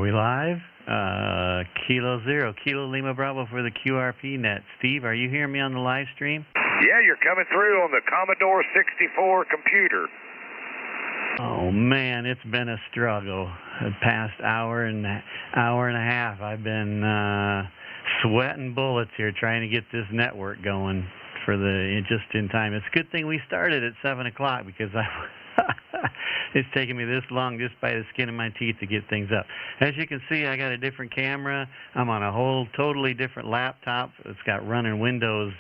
we live? Kilo Zero, Kilo Lima Bravo for the QRP Net. Steve, are you hearing me on the live stream? Yeah, you're coming through on the Commodore 64 computer. Oh man, it's been a struggle. The past hour and a half, I've been sweating bullets here trying to get this network going for the just in time. It's a good thing we started at 7 o'clock because it's taken me this long just by the skin of my teeth to get things up. As you can see, I got a different camera. I'm on a whole totally different laptop. It's got running Windows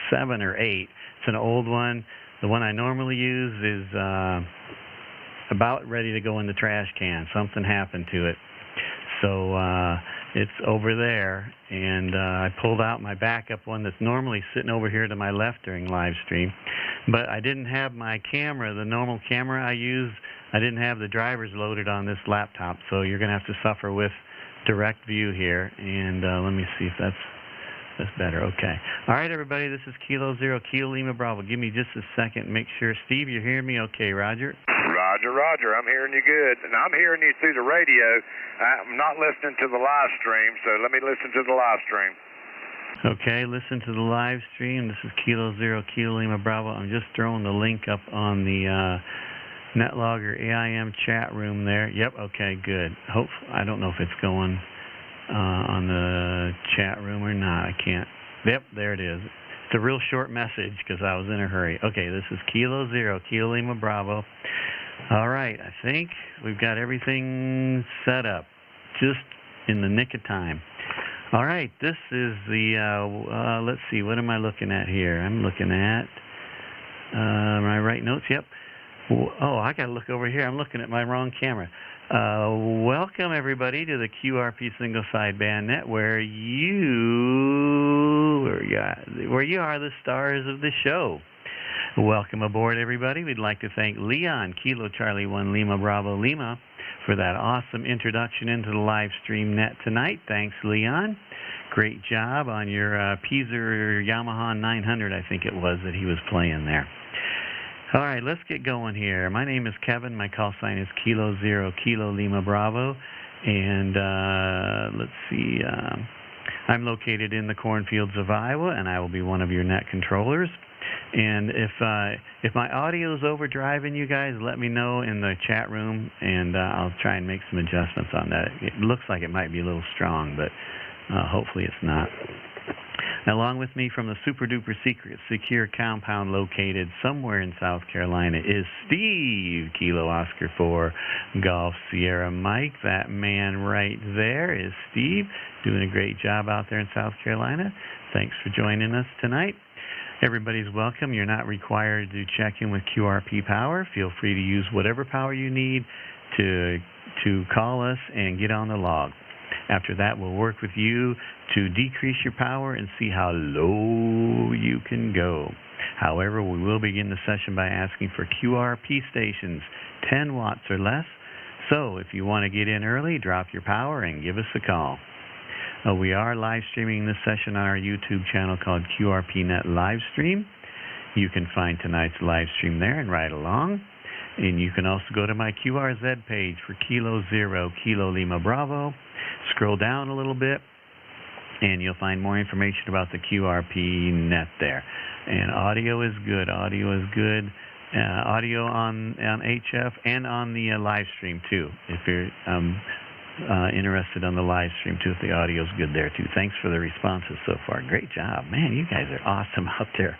7 or 8. It's an old one. The one I normally use is about ready to go in the trash can. Something happened to it. So it's over there, and I pulled out my backup one that's normally sitting over here to my left during live stream. But I didn't have my camera, the normal camera I use. I didn't have the drivers loaded on this laptop, so you're going to have to suffer with direct view here. And let me see if that's better. Okay. All right, everybody, this is Kilo Zero, Kilo Lima Bravo. Give me just a second. Make sure. Steve, you're hearing me okay, Roger? Roger. I'm hearing you good. And I'm hearing you through the radio. I'm not listening to the live stream, so let me listen to the live stream. Okay, listen to the live stream. This is Kilo Zero, Kilo Lima Bravo. I'm just throwing the link up on the NetLogger AIM chat room there. Yep, okay, good. I don't know if it's going on the chat room or not. I can't. Yep, there it is. It's a real short message because I was in a hurry. Okay, this is Kilo Zero, Kilo Lima Bravo. All right, I think we've got everything set up just in the nick of time. All right, this is the, let's see, what am I looking at here? I'm looking at my right notes, yep. Oh, I got to look over here. I'm looking at my wrong camera. Welcome, everybody, to the QRP Single Sideband Net, where you are the stars of the show. Welcome aboard, everybody. We'd like to thank Leon, Kilo Charlie 1 Lima Bravo Lima, for that awesome introduction into the live stream net tonight. Thanks, Leon. Great job on your Peaser Yamaha 900, I think it was, that he was playing there. All right, let's get going here. My name is Kevin. My call sign is Kilo Zero, Kilo Lima Bravo. And let's see, I'm located in the cornfields of Iowa, and I will be one of your net controllers. And if my audio is overdriving you guys, let me know in the chat room, and I'll try and make some adjustments on that. It looks like it might be a little strong, but hopefully it's not. Along with me from the super-duper secure compound located somewhere in South Carolina is Steve, Kilo Oscar 4 Golf Sierra Mike. That man right there is Steve, doing a great job out there in South Carolina. Thanks for joining us tonight. Everybody's welcome. You're not required to check in with QRP Power. Feel free to use whatever power you need to call us and get on the log. After that, we'll work with you to decrease your power and see how low you can go. However, we will begin the session by asking for QRP stations, 10 watts or less. So if you want to get in early, drop your power and give us a call. We are live streaming this session on our YouTube channel called QRP Net Livestream. You can find tonight's live stream there and ride along. And you can also go to my QRZ page for Kilo Zero, Kilo Lima Bravo. Scroll down a little bit, and you'll find more information about the QRP Net there. And audio is good. Audio is good. Audio on HF and on the live stream, too, if you're interested on the live stream, too, if the audio is good there, too. Thanks for the responses so far. Great job. Man, you guys are awesome out there.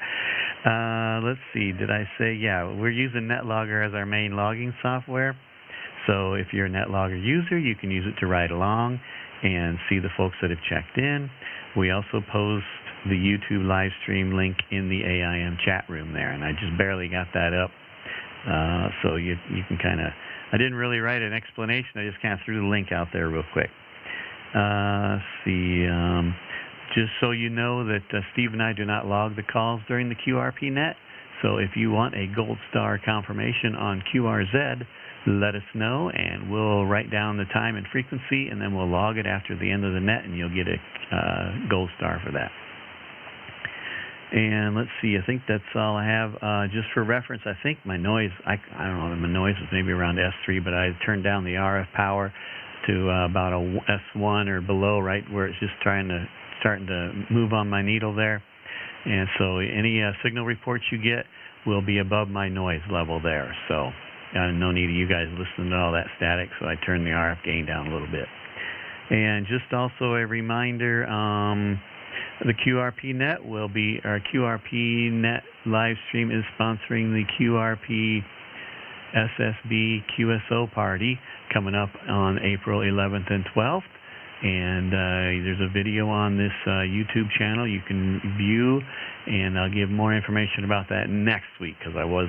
Let's see. Did I say, yeah, we're using NetLogger as our main logging software. So if you're a NetLogger user, you can use it to ride along and see the folks that have checked in. We also post the YouTube live stream link in the AIM chat room there, and I just barely got that up. So you can kind of, I didn't really write an explanation. I just kind of threw the link out there real quick. Just so you know that Steve and I do not log the calls during the QRP net. So if you want a gold star confirmation on QRZ, let us know, and we'll write down the time and frequency, and then we'll log it after the end of the net, and you'll get a gold star for that. And let's see, I think that's all I have. Just for reference, I think my noise, I don't know, my noise is maybe around S3, but I turned down the RF power to about a S1 or below, right where it's just starting to move on my needle there. And so any signal reports you get will be above my noise level there. So no need of you guys listening to all that static, so I turned the RF gain down a little bit. And just also a reminder, the QRP Net will be, our QRP Net Livestream is sponsoring the QRP SSB QSO party coming up on April 11th and 12th. And there's a video on this YouTube channel you can view, and I'll give more information about that next week because I was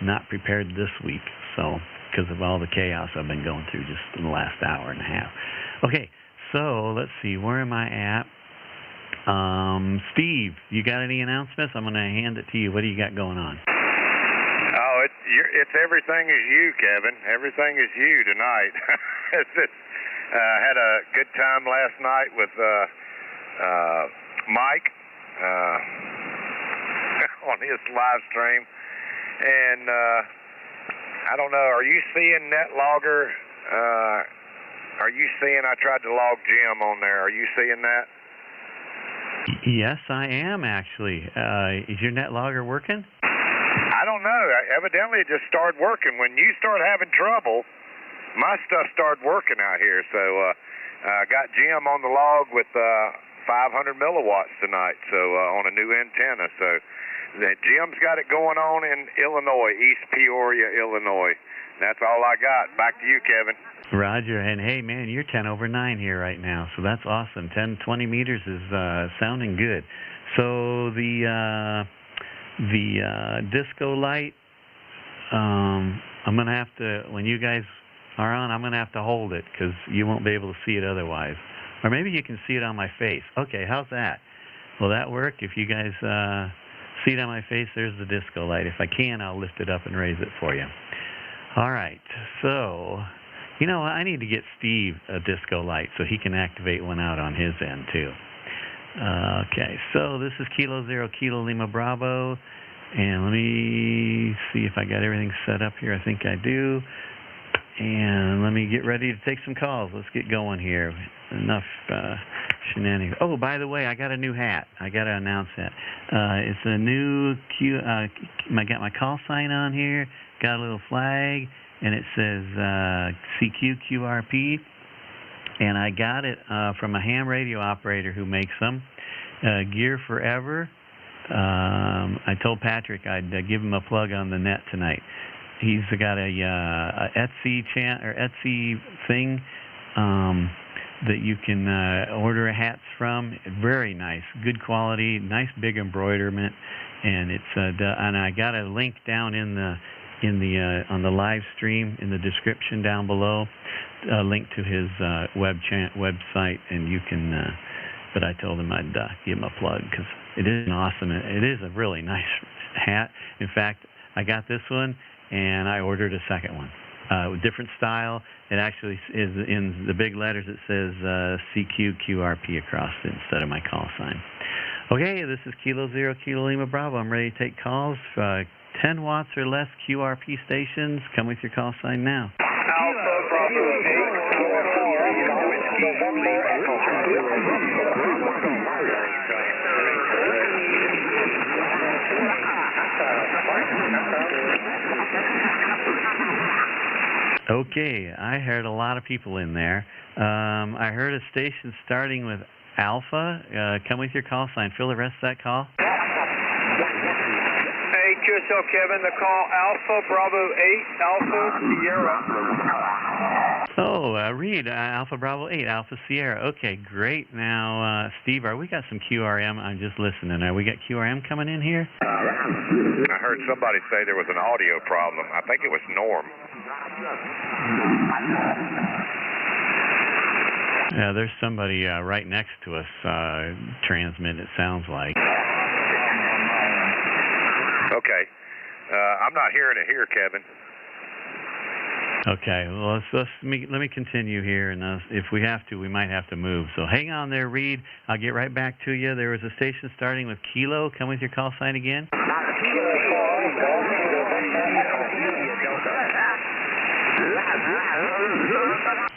not prepared this week, so because of all the chaos I've been going through just in the last hour and a half. Okay, so let's see, where am I at? Steve, you got any announcements? I'm going to hand it to you. What do you got going on? Oh, it's everything is you, Kevin. Everything is you tonight. Had a good time last night with Mike on his live stream, and I don't know. Are you seeing NetLogger? Are you seeing? I tried to log Jim on there. Are you seeing that? Yes, I am actually. Is your NetLogger working? I don't know. Evidently, it just started working. When you start having trouble, my stuff started working out here. So I got Jim on the log with 500 milliwatts tonight, so on a new antenna. So Jim's got it going on in Illinois, East Peoria, Illinois. That's all I got. Back to you, Kevin. Roger. And hey, man, you're 10 over 9 here right now, so that's awesome. 10, 20 meters is sounding good. So the disco light, I'm going to have to, when you guys are on, I'm going to have to hold it because you won't be able to see it otherwise. Or maybe you can see it on my face. Okay, how's that? Will that work? If you guys see it on my face, there's the disco light. If I can, I'll lift it up and raise it for you. All right, so, you know, I need to get Steve a disco light so he can activate one out on his end, too. Okay, so this is Kilo Zero Kilo Lima Bravo, and let me see if I got everything set up here. I think I do. And let me get ready to take some calls. Let's get going here. Enough shenanigans. Oh, by the way, I got a new hat. I got to announce that. It's a new I got my call sign on here. Got a little flag, and it says CQ QRP. And I got it from a ham radio operator who makes them. Gear Forever. I told Patrick I'd give him a plug on the net tonight. He's got a Etsy thing that you can order hats from. Very nice, good quality, nice big embroiderment, and it's and I got a link down on the live stream in the description down below, a link to his website, and you can. But I told him I'd give him a plug because it is an awesome. It is a really nice hat. In fact, I got this one. And I ordered a second one, different style. It actually is in the big letters. It says CQ QRP across it instead of my call sign. Okay, this is Kilo Zero Kilo Lima Bravo. I'm ready to take calls. 10 watts or less QRP stations. Come with your call sign now. Alpha Bravo 8. Okay, I heard a lot of people in there. I heard a station starting with Alpha. Come with your call sign. Fill the rest of that call. Hey, QSL Kevin, the call Alpha Bravo 8, Alpha Sierra. Oh, Reed, Alpha Bravo 8, Alpha Sierra. Okay, great. Now, Steve, we got some QRM? I'm just listening. We got QRM coming in here? I heard somebody say there was an audio problem. I think it was Norm. Yeah, there's somebody right next to us transmitting, it sounds like. Okay. I'm not hearing it here, Kevin. Okay, well, let me continue here, and if we have to, we might have to move. So hang on there, Reed. I'll get right back to you. There was a station starting with Kilo. Come with your call sign again.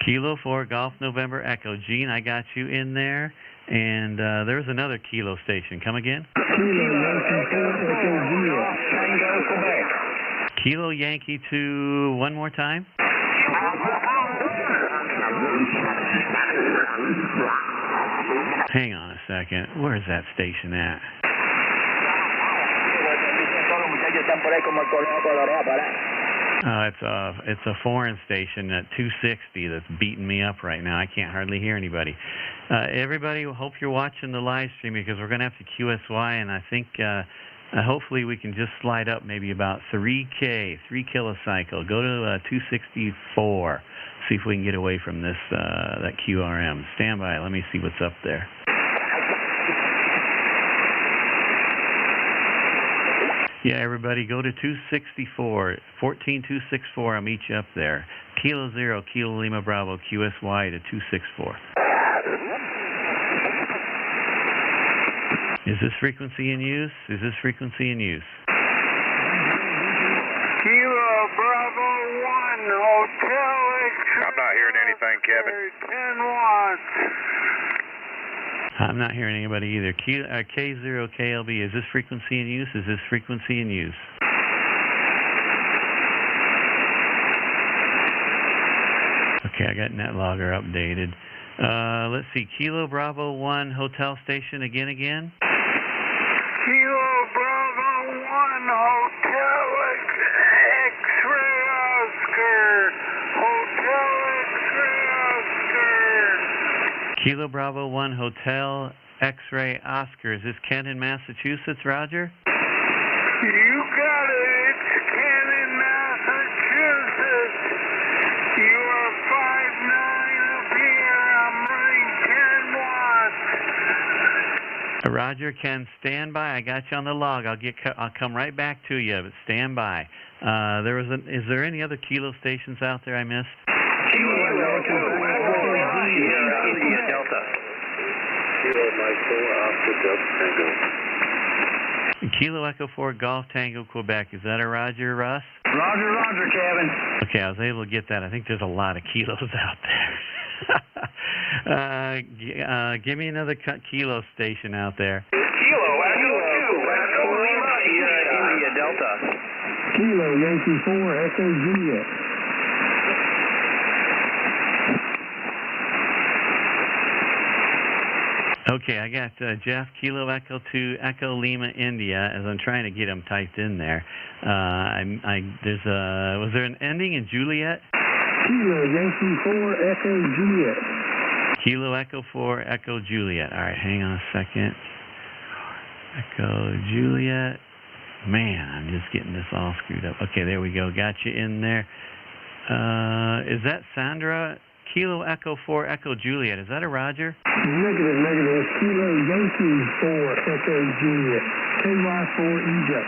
Kilo 4 Golf November Echo. Gene, I got you in there. And there's another Kilo station. Come again? Kilo Yankee 2, one more time. Hang on a second. Where's that station at? It's a foreign station at 260 that's beating me up right now. I can't hardly hear anybody. Everybody, hope you're watching the live stream because we're going to have to QSY, and I think hopefully we can just slide up maybe about 3 kilocycle. Go to 264. See if we can get away from this that QRM. Stand by. Let me see what's up there. Yeah, everybody, go to 264, 14264. I'll meet you up there. Kilo 0, Kilo Lima Bravo, QSY to 264. Is this frequency in use? Is this frequency in use? Kilo Bravo 1, Hotel X-ray. I'm not hearing anything, Kevin. 10 watts. I'm not hearing anybody either. K0 KLB, is this frequency in use? Is this frequency in use? Okay, I got NetLogger updated. Let's see, Kilo Bravo 1 Hotel Station again. Kilo Bravo 1, Hotel X-ray Oscar. Hotel X-ray Oscar. Kilo Bravo 1 Hotel X-ray Oscar. Is this Kent in Massachusetts, Roger? You got it. It's Ken in Massachusetts. You are 5'9" up here. I'm running 10 watts. Roger, Ken, stand by. I got you on the log. I'll come right back to you, but stand by. Is there any other Kilo stations out there I missed? Kilo Echo 4 Golf Tango Quebec. Is that a Roger, Russ? Roger, Kevin. Okay, I was able to get that. I think there's a lot of kilos out there. Give me another Kilo station out there. Kilo Echo 2, Echo Lima, India Delta. Kilo Yankee 4, Echo Juliet. Okay, I got Jeff, Kilo Echo 2, Echo Lima, India, as I'm trying to get them typed in there. Was there an ending in Juliet? Kilo Yankee 4, Echo Juliet. Kilo Echo 4, Echo Juliet. All right, hang on a second. Echo Juliet. Man, I'm just getting this all screwed up. Okay, there we go. Got you in there. Is that Sandra? Kilo Echo 4, Echo Juliet. Is that a Roger? Negative. Kilo Yankee 4, Echo Juliet. KY4 Egypt.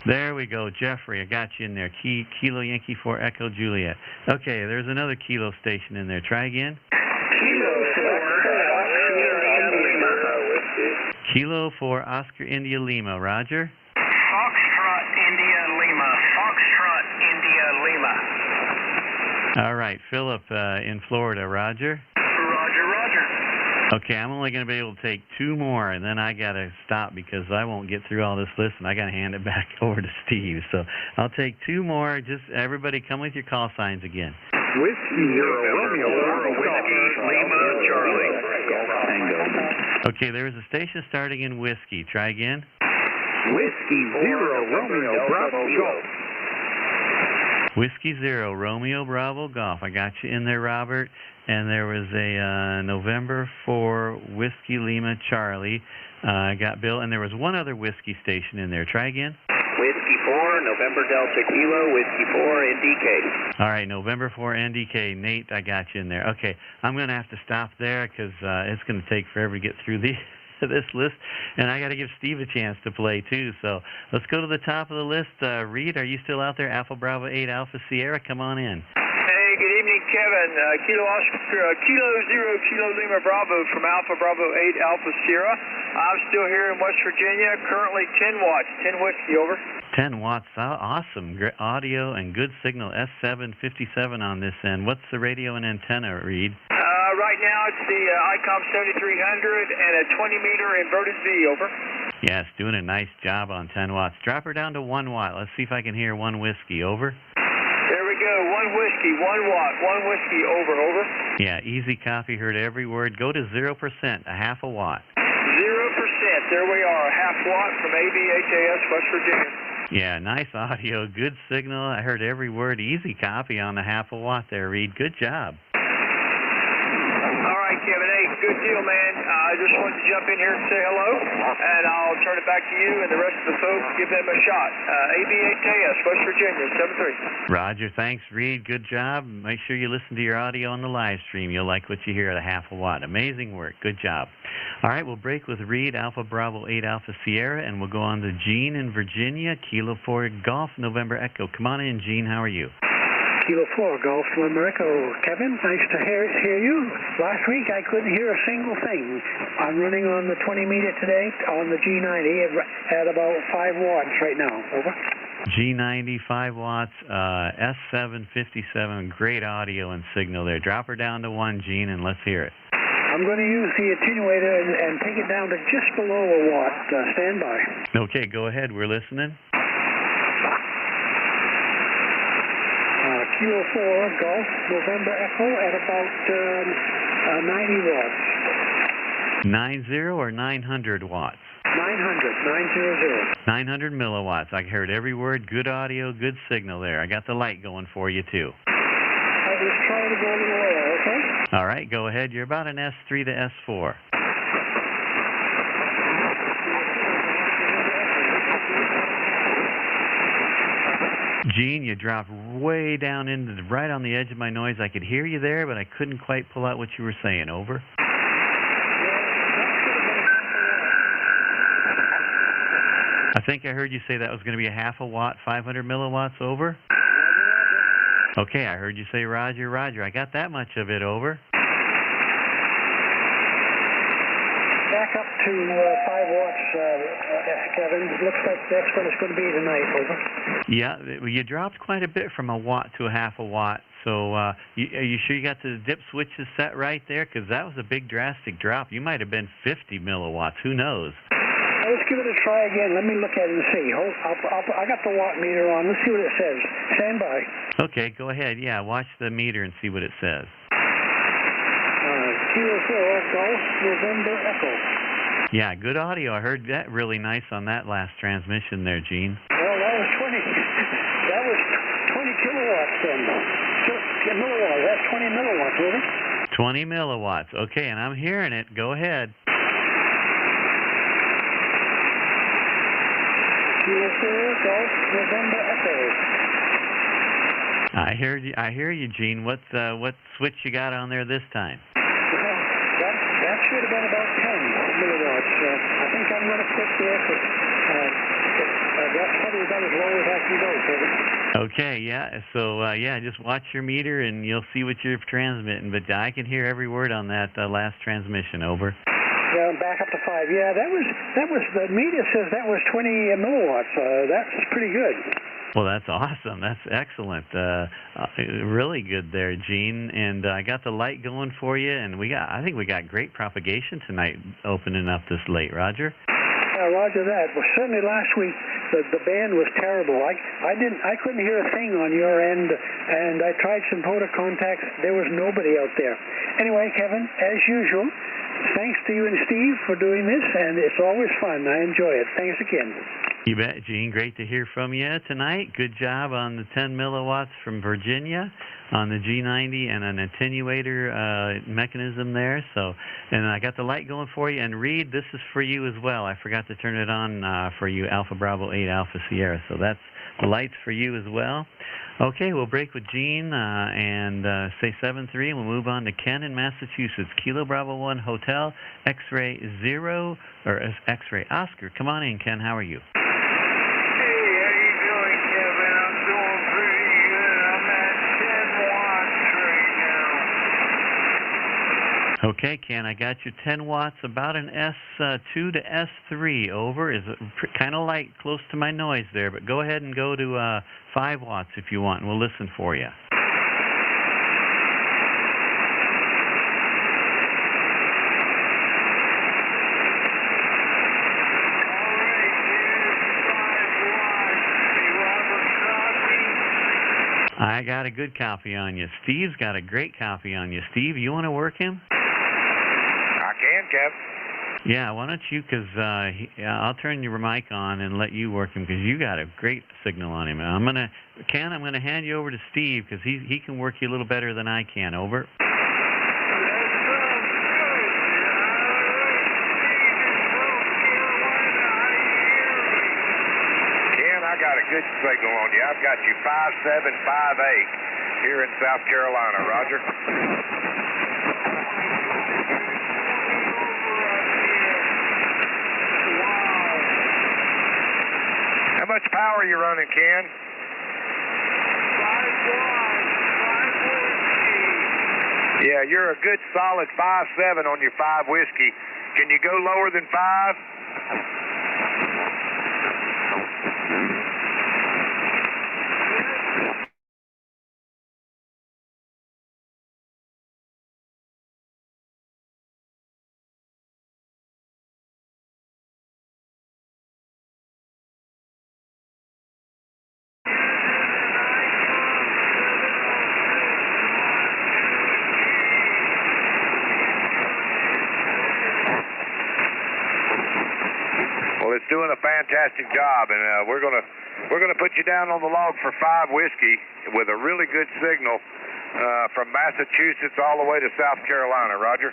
There we go, Jeffrey. I got you in there. Kilo Yankee 4, Echo Juliet. Okay, there's another Kilo station in there. Try again. Kilo 4, Oscar India Lima. Roger? Foxtrot India Lima. Foxtrot India Lima. All right, Philip in Florida. Roger? Roger. Okay, I'm only going to be able to take 2 more, and then I got to stop because I won't get through all this list, and I got to hand it back over to Steve. So I'll take 2 more. Just everybody come with your call signs again. Whiskey 0, Romeo, Whiskey, Lima, Charlie. Okay, there was a station starting in Whiskey. Try again. Whiskey 0, Romeo, Bravo, Golf. Whiskey 0, Romeo, Bravo, Golf. I got you in there, Robert. And there was a November 4, Whiskey, Lima, Charlie. I got Bill. And there was one other Whiskey station in there. Try again. Whiskey 4, November Delta Kilo, Whiskey 4, NDK. All right, November 4, NDK. Nate, I got you in there. Okay, I'm going to have to stop there because it's going to take forever to get through this list. And I got to give Steve a chance to play, too. So let's go to the top of the list. Reed, are you still out there? Alpha Bravo 8, Alpha Sierra, come on in. Hey, good evening, Kevin, Kilo Zero, Kilo Lima Bravo from Alpha Bravo 8, Alpha Sierra. I'm still here in West Virginia, currently 10 watts, 10 whiskey, over. 10 watts, awesome. Great audio and good signal, S757 on this end. What's the radio and antenna, Reed? Right now it's the ICOM 7300 and a 20-meter inverted V, over. Yes, doing a nice job on 10 watts. Drop her down to 1 watt. Let's see if I can hear 1 whiskey, over. There we go, 1 whiskey, 1 watt, 1 whiskey, over. Yeah, easy copy, heard every word. Go to 0%, a half a watt. 0%, there we are, a half watt from ABHAS, West Virginia. Yeah, nice audio, good signal. I heard every word. Easy copy on the half a watt there, Reed. Good job. All right, Kevin. Hey, good deal, man. I just wanted to jump in here and say hello, and I'll turn it back to you and the rest of the folks. Give them a shot. ABHAS, West Virginia, 73. Roger, thanks, Reed. Good job. Make sure you listen to your audio on the live stream. You'll like what you hear at a half a watt. Amazing work. Good job. All right, we'll break with Reed, Alpha Bravo 8, Alpha Sierra, and we'll go on to Gene in Virginia, Kilo 4 Golf, November Echo. Come on in, Gene. How are you? Kilo 4 Golf, November Echo. Kevin, nice to hear you. Last week I couldn't hear a single thing. I'm running on the 20 meter today on the G90 at about 5 watts right now. Over. G90, 5 watts, S757, great audio and signal there. Drop her down to 1, Gene, and let's hear it. I'm going to use the attenuator and take it down to just below a watt. Stand by. Okay, go ahead. We're listening. Kilo 4 Golf, November Echo at about 90 watts. 90 or 900 watts? 900, 900 milliwatts. I heard every word. Good audio, good signal there. I got the light going for you, too. I was trying to go a little lower, okay? All right, go ahead. You're about an S3 to S4. Gene, you dropped way down into right on the edge of my noise. I could hear you there, but I couldn't quite pull out what you were saying. Over. I think I heard you say that was going to be a half a watt, 500 milliwatts. Over. Okay, I heard you say Roger, Roger. I got that much of it. Over. Back up to 5 watts, Kevin. Looks like that's what it's going to be tonight. Over. Yeah, you dropped quite a bit from a watt to a half a watt. So are you sure you got the dip switches set right there? Because that was a big drastic drop. You might have been 50 milliwatts. Who knows? Let's give it a try again. Let me look at it and see. I got the watt meter on. Let's see what it says. Stand by. Okay, go ahead. Yeah, watch the meter and see what it says. Kilo 4 Golf, November Echo. Yeah, good audio. I heard that really nice on that last transmission there, Gene. Well, that was 20. That was 20 kilowatts then. Milliwatts. That's 20 milliwatts, really. 20 milliwatts. Okay, and I'm hearing it. Go ahead. Kilo 4 Golf, November Echo. I hear you, Gene. What switch you got on there this time? That should have been about 10 milliwatts. I think I'm going to stick there because that's probably about as low as I can go, Kevin. Okay, yeah. So, yeah, just watch your meter and you'll see what you're transmitting. But I can hear every word on that last transmission. Over. Yeah, back up to 5. Yeah, that was the meter says that was 20 milliwatts. That's pretty good. Well, that's awesome. That's excellent. Really good there, Gene. And I got the light going for you, and I think we got great propagation tonight opening up this late. Roger? Roger that. Well, certainly last week the band was terrible. I couldn't hear a thing on your end, and I tried some POTA contacts. There was nobody out there. Anyway, Kevin, as usual, thanks to you and Steve for doing this, and it's always fun. I enjoy it. Thanks again. You bet, Gene. Great to hear from you tonight. Good job on the 10 milliwatts from Virginia on the G90 and an attenuator mechanism there. So, and I got the light going for you. And Reed, this is for you as well. I forgot to turn it on for you, Alpha Bravo 8 Alpha Sierra. So that's the lights for you as well. Okay, we'll break with Gene and say 7-3, and we'll move on to Ken in Massachusetts. Kilo Bravo 1 Hotel, X-Ray 0, or X-Ray Oscar. Come on in, Ken. How are you? Okay, Ken, I got you 10 watts, about an S2 to S3, over. Is it kind of light, close to my noise there, but go ahead and go to 5 watts if you want, and we'll listen for you. I got a good copy on you. Steve's got a great copy on you. Steve, you want to work him? I can, Kev. Yeah, why don't you, because I'll turn your mic on and let you work him, because you got a great signal on him. Ken, I'm going to hand you over to Steve, because he can work you a little better than I can. Over. I got a good signal on you. I've got you 5758 here in South Carolina. Roger. How much power are you running, Ken? 5 watts. Yeah, you're a good solid 5.7 on your 5 whiskey. Can you go lower than 5? Well, it's doing a fantastic job, and we're gonna put you down on the log for 5 whiskey with a really good signal from Massachusetts all the way to South Carolina. Roger.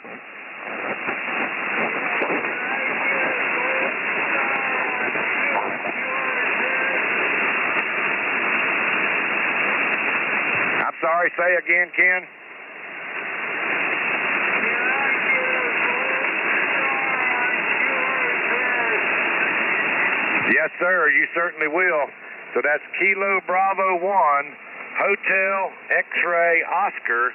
I'm sorry. Say again, Ken. Yes, sir, you certainly will. So that's Kilo Bravo 1, Hotel X-Ray Oscar,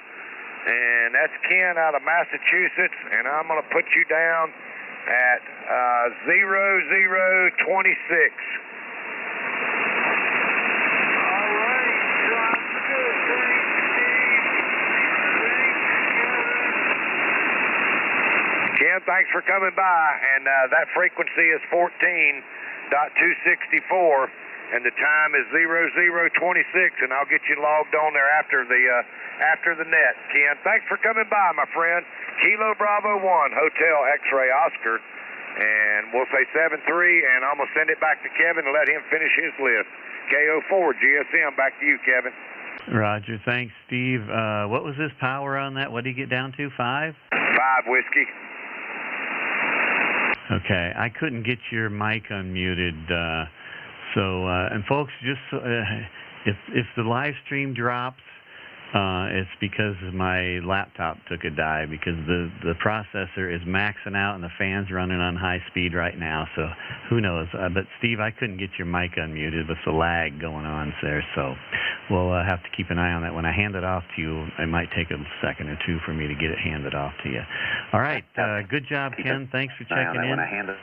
and that's Ken out of Massachusetts, and I'm going to put you down at 0026. All right, sounds good. Thanks, Ken, thanks for coming by, and that frequency is 14.264, and the time is 0026, and I'll get you logged on there after the net. Ken, thanks for coming by, my friend. Kilo Bravo 1, Hotel X-Ray Oscar, and we'll say 73, and I'm going to send it back to Kevin and let him finish his list. KO4 GSM, back to you, Kevin. Roger, thanks, Steve. What was his power on that? What did he get down to, 5? 5 whiskey. Okay, I couldn't get your mic unmuted, and folks, just if the live stream drops, it's because my laptop took a dive, because the processor is maxing out and the fan's running on high speed right now, so who knows. But Steve, I couldn't get your mic unmuted with the lag going on there, so we'll have to keep an eye on that. When I hand it off to you, it might take a second or two for me to get it handed off to you. All right, good job, Ken. Thanks for checking in.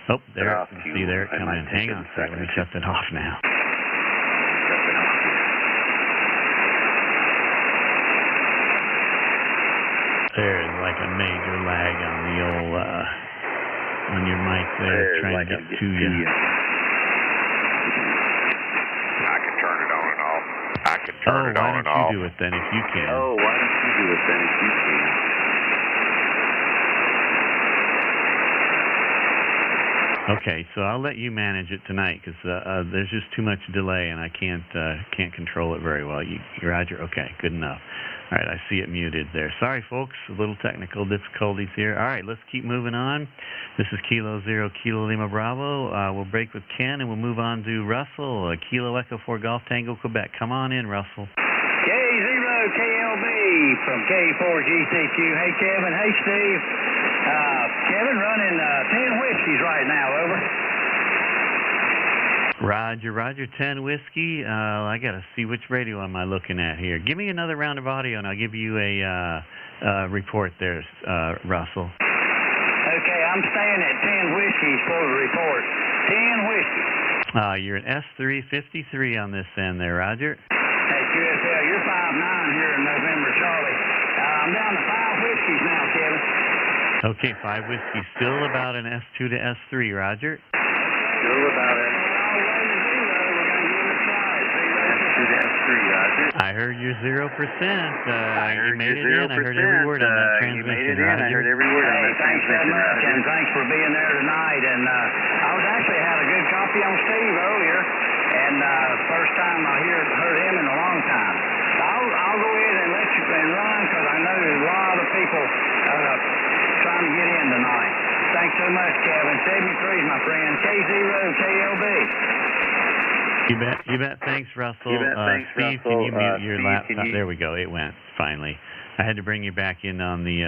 Oh, there, see there it coming in. Hang on a second, let me shut it off now. There's like a major lag on the old, on your mic there, trying to get to you. I can turn it on and off. I can turn it on and off. Why don't you do it then if you can? Why don't you do it then if you can? Okay, so I'll let you manage it tonight, because there's just too much delay and I can't control it very well. Roger? Okay, good enough. All right, I see it muted there. Sorry, folks, a little technical difficulties here. All right, let's keep moving on. This is Kilo 0, Kilo Lima Bravo. We'll break with Ken, and we'll move on to Russell, Kilo Echo 4 Golf Tango, Quebec. Come on in, Russell. K0 KLB from K4GCQ. Hey, Kevin. Hey, Steve. Kevin running 10 whiskeys right now, over. Roger, Roger, 10 whiskey. I got to see which radio am I looking at here. Give me another round of audio, and I'll give you a report there, Russell. Okay, I'm staying at 10 whiskeys for the report. 10 whiskeys. You're at S353 on this end there, Roger. Hey, QSL, you're 5'9" here in November, Charlie. I'm down to 5 whiskeys now, Kevin. Okay, 5 whiskey. Still about an S2 to S3, Roger. Still about it. I heard your 0%. I heard you made your 0%. it in. I heard every word on that transmission, You made it in. Roger. I heard every word on that Thanks so transmission, much, Roger. and thanks for being there tonight. And I was actually had a good copy on Steve earlier, and first time I heard him in a long time. So I'll go ahead and let you run, because I know there's a lot of people trying to get in tonight. Thanks so much, Kevin. 73's my friend. K0KLB. You bet. Thanks, Russell. You bet. Thanks, Steve, Russell. can you mute your Steve, laptop? There we go. It went, finally. I had to bring you back in on the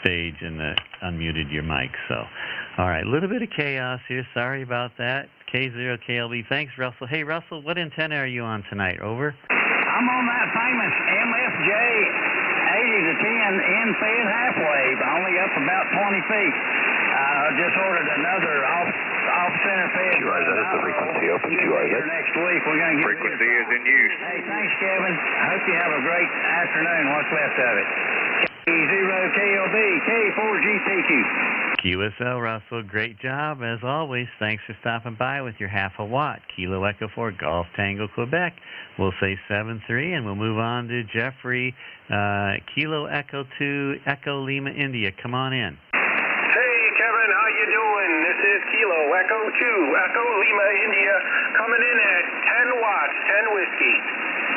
stage and unmuted your mic. So, all right, a little bit of chaos here. Sorry about that. K0KLB. Thanks, Russell. Hey, Russell, what antenna are you on tonight? Over? I'm on that famous MFJ 80 to 10 in-fed half-wave, only up about 20 feet. Just ordered another off-center fed. QRZ, that's the frequency open, QRZ. Next week, we're going to get Frequency is in use. Hey, thanks, Kevin. I hope you have a great afternoon, what's left of it. K0KLB, K4GTQ. QSL, Russell, great job, as always. Thanks for stopping by with your half a watt. Kilo Echo 4, Golf Tango, Quebec. We'll say 7-3, and we'll move on to Jeffrey, Kilo Echo 2, Echo Lima, India. Come on in. Hey, Kevin, how you doing? This is Kilo Echo 2, Echo Lima, India, coming in at 10 watts, 10 whiskey.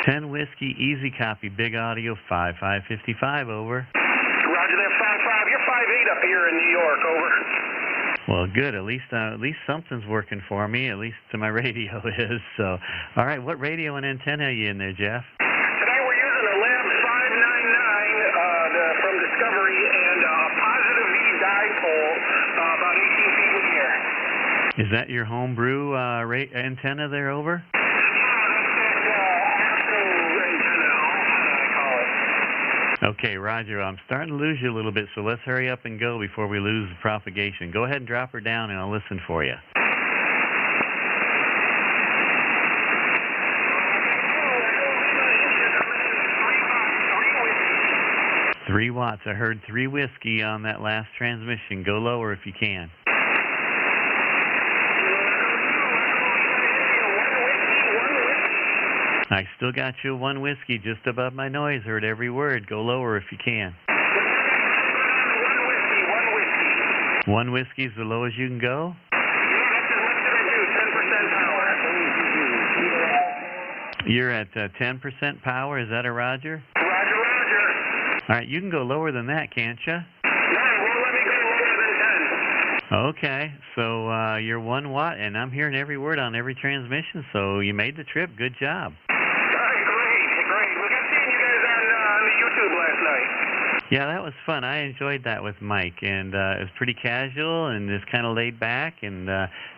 10 whiskey, easy copy, big audio, 5555, over. Roger that, 5-5. You're 5'8" up here in New York, over. Well, good. At least something's working for me. At least my radio is. So, all right. What radio and antenna are you in there, Jeff? Today we're using a Lab 599 from Discovery and a positive V dipole about 18 feet in the air. Is that your homebrew antenna there, over? Okay, Roger, I'm starting to lose you a little bit, so let's hurry up and go before we lose the propagation. Go ahead and drop her down, and I'll listen for you. Three watts. I heard 3 whiskey on that last transmission. Go lower if you can. I still got you 1 whiskey just above my noise. Heard every word. Go lower if you can. 1 whiskey is the lowest you can go? You're at 10% power. Is that a Roger? Roger, Roger. All right, you can go lower than that, can't you? No, it won't let me go lower than 10. Okay, so you're 1 watt, and I'm hearing every word on every transmission, so you made the trip. Good job. Great. We got seeing you guys on the YouTube last night. Yeah, that was fun. I enjoyed that with Mike, and it was pretty casual and just kind of laid back, and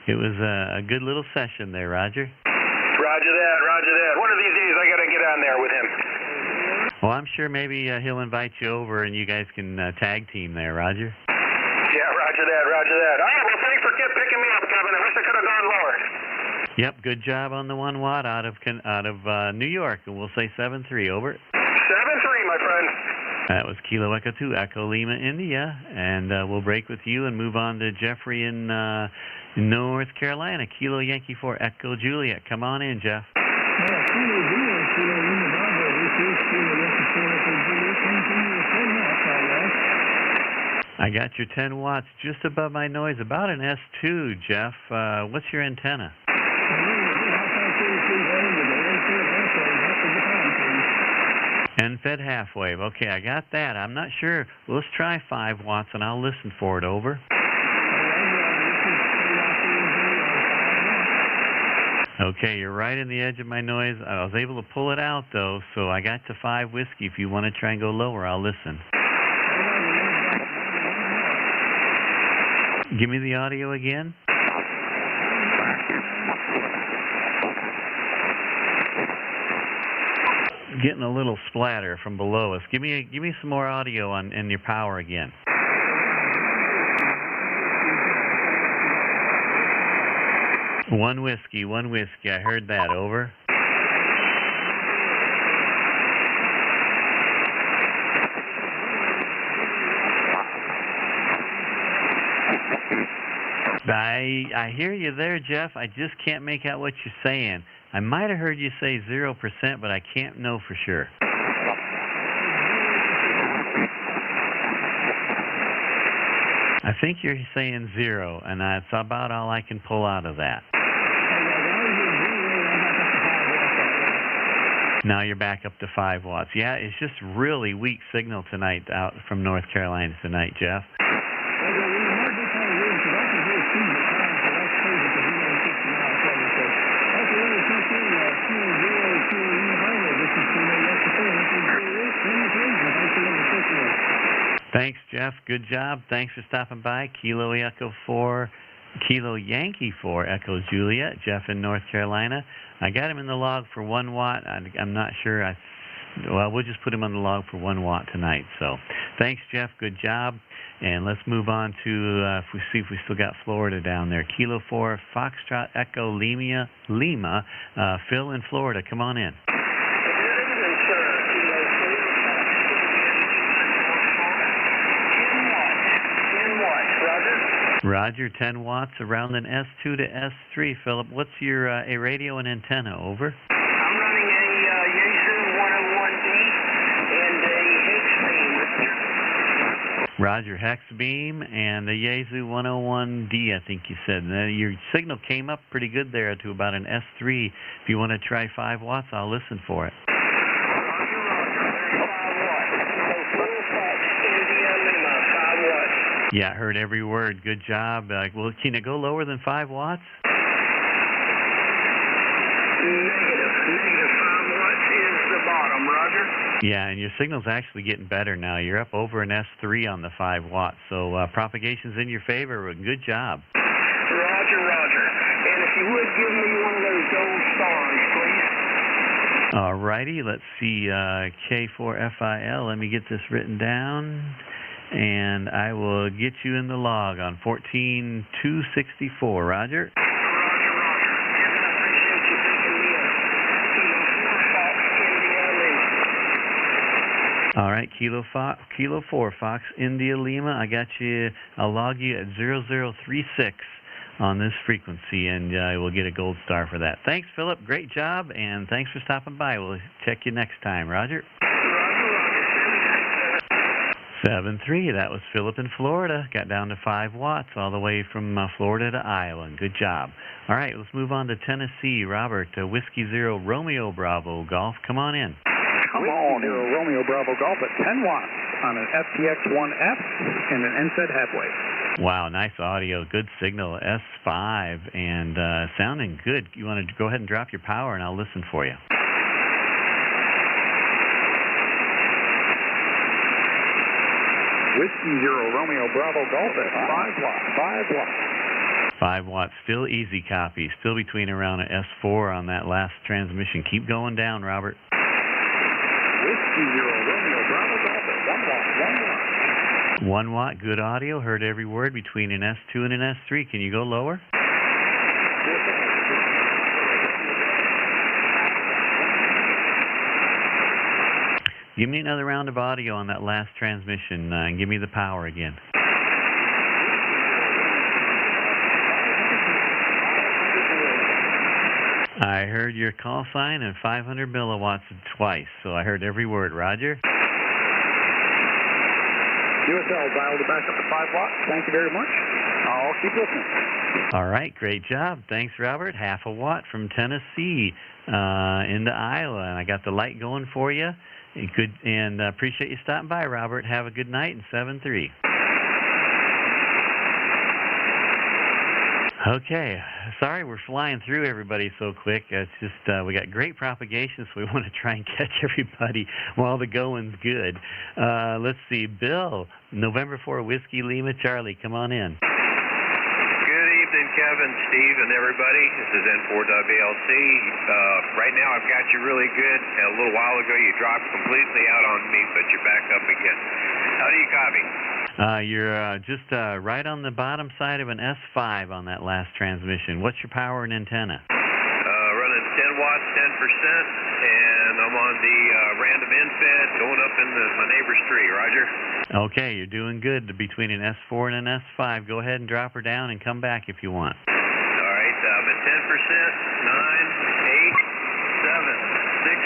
it was a good little session there, Roger. Roger that. One of these days I got to get on there with him. Well, I'm sure maybe he'll invite you over, and you guys can tag team there, Roger. Yeah, roger that. All right, well, thanks for picking me up, Kevin. I wish I could have gone lower. Yep, good job on the 1 watt out of New York, and we'll say 7-3, over. 7-3, my friend. That was Kilo Echo 2, Echo Lima, India, and we'll break with you and move on to Jeffrey in North Carolina. Kilo Yankee 4, Echo Juliet. Come on in, Jeff. I got your 10 watts just above my noise, about an S2, Jeff. What's your antenna? N-fed half wave. Okay, I got that. I'm not sure. Well, let's try 5 watts, and I'll listen for it, over. Okay, you're right in the edge of my noise. I was able to pull it out, though, so I got to 5 whiskey. If you want to try and go lower, I'll listen. Give me the audio again. getting a little splatter from below us. Give me some more audio on and your power again. One whiskey. I heard that. Over. I hear you there, Jeff. I just can't make out what you're saying. I might have heard you say 0%, but I can't know for sure. I think you're saying 0, and that's about all I can pull out of that. Now you're back up to 5 watts. Yeah, it's just really weak signal tonight out from North Carolina tonight, Jeff. Thanks, Jeff. Good job. Thanks for stopping by. Kilo Yankee 4 Echo Juliet. Jeff in North Carolina. I got him in the log for 1 watt. I'm not sure. Well, we'll just put him on the log for 1 watt tonight. So, thanks, Jeff. Good job. And let's move on to see if we still got Florida down there. Kilo 4 Foxtrot Echo Lima. Phil in Florida. Come on in. Roger, 10 watts around an S2 to S3. Philip, what's your a radio and antenna? Over. I'm running a Yaesu 101D and a hex beam. Roger, hex beam and a Yaesu 101D, I think you said. Your signal came up pretty good there to about an S3. If you want to try 5 watts, I'll listen for it. Yeah, I heard every word. Good job. Well, can it go lower than 5 watts? Negative 5 watts is the bottom, Roger. Yeah, and your signal's actually getting better now. You're up over an S3 on the 5 watts, so propagation's in your favor. Good job. Roger. And if you would give me one of those gold stars, please. All righty, let's see. K4FIL. Let me get this written down. And I will get you in the log on 14264. Roger. All right, Kilo 4 Fox India Lima. I got you. I'll log you at 0036 on this frequency, and I will get a gold star for that. Thanks, Philip. Great job, and thanks for stopping by. We'll check you next time. Roger. 7-3, that was Philip in Florida. Got down to 5 watts all the way from Florida to Iowa. Good job. All right, let's move on to Tennessee. Robert, Whiskey 0 Romeo Bravo Golf. Come on in. Come on, Whiskey 0 Romeo Bravo Golf at 10 watts on an FTX-1F and an NSED halfway. Wow, nice audio. Good signal. S5 and sounding good. You want to go ahead and drop your power and I'll listen for you. Whiskey 0 Romeo Bravo Golf at 5 watts. 5 watts. 5 watts. Still easy copy. Still between around an S4 on that last transmission. Keep going down, Robert. Whiskey 0 Romeo Bravo Golf at 1 watt. 1 watt. 1 watt. Good audio. Heard every word between an S2 and an S3. Can you go lower? Give me another round of audio on that last transmission and give me the power again. I heard your call sign and 500 milliwatts twice, so I heard every word. Roger. QSL dialed it back up to 5 watts. Thank you very much. I'll keep listening. All right, great job. Thanks, Robert. Half a watt from Tennessee into Iowa, and I got the light going for you. Good, and appreciate you stopping by, Robert. Have a good night, and 7-3. Okay, sorry we're flying through everybody so quick. It's just we got great propagation, so we want to try and catch everybody while the going's good. Let's see, Bill, November 4 Whiskey Lima Charlie, come on in. Good evening, Kevin, Steve, and everybody. This is N4WLC. Right now I've got you really good. A little while ago you dropped completely out on me, but you're back up again. How do you copy? You're just right on the bottom side of an S5 on that last transmission. What's your power and antenna? Running 10 watts, 10%, and I'm on the random infed going up in my neighbor's tree. Roger. Okay, you're doing good between an S4 and an S5. Go ahead and drop her down and come back if you want. All right, I'm at 10%, 9, 8, 7, 6%,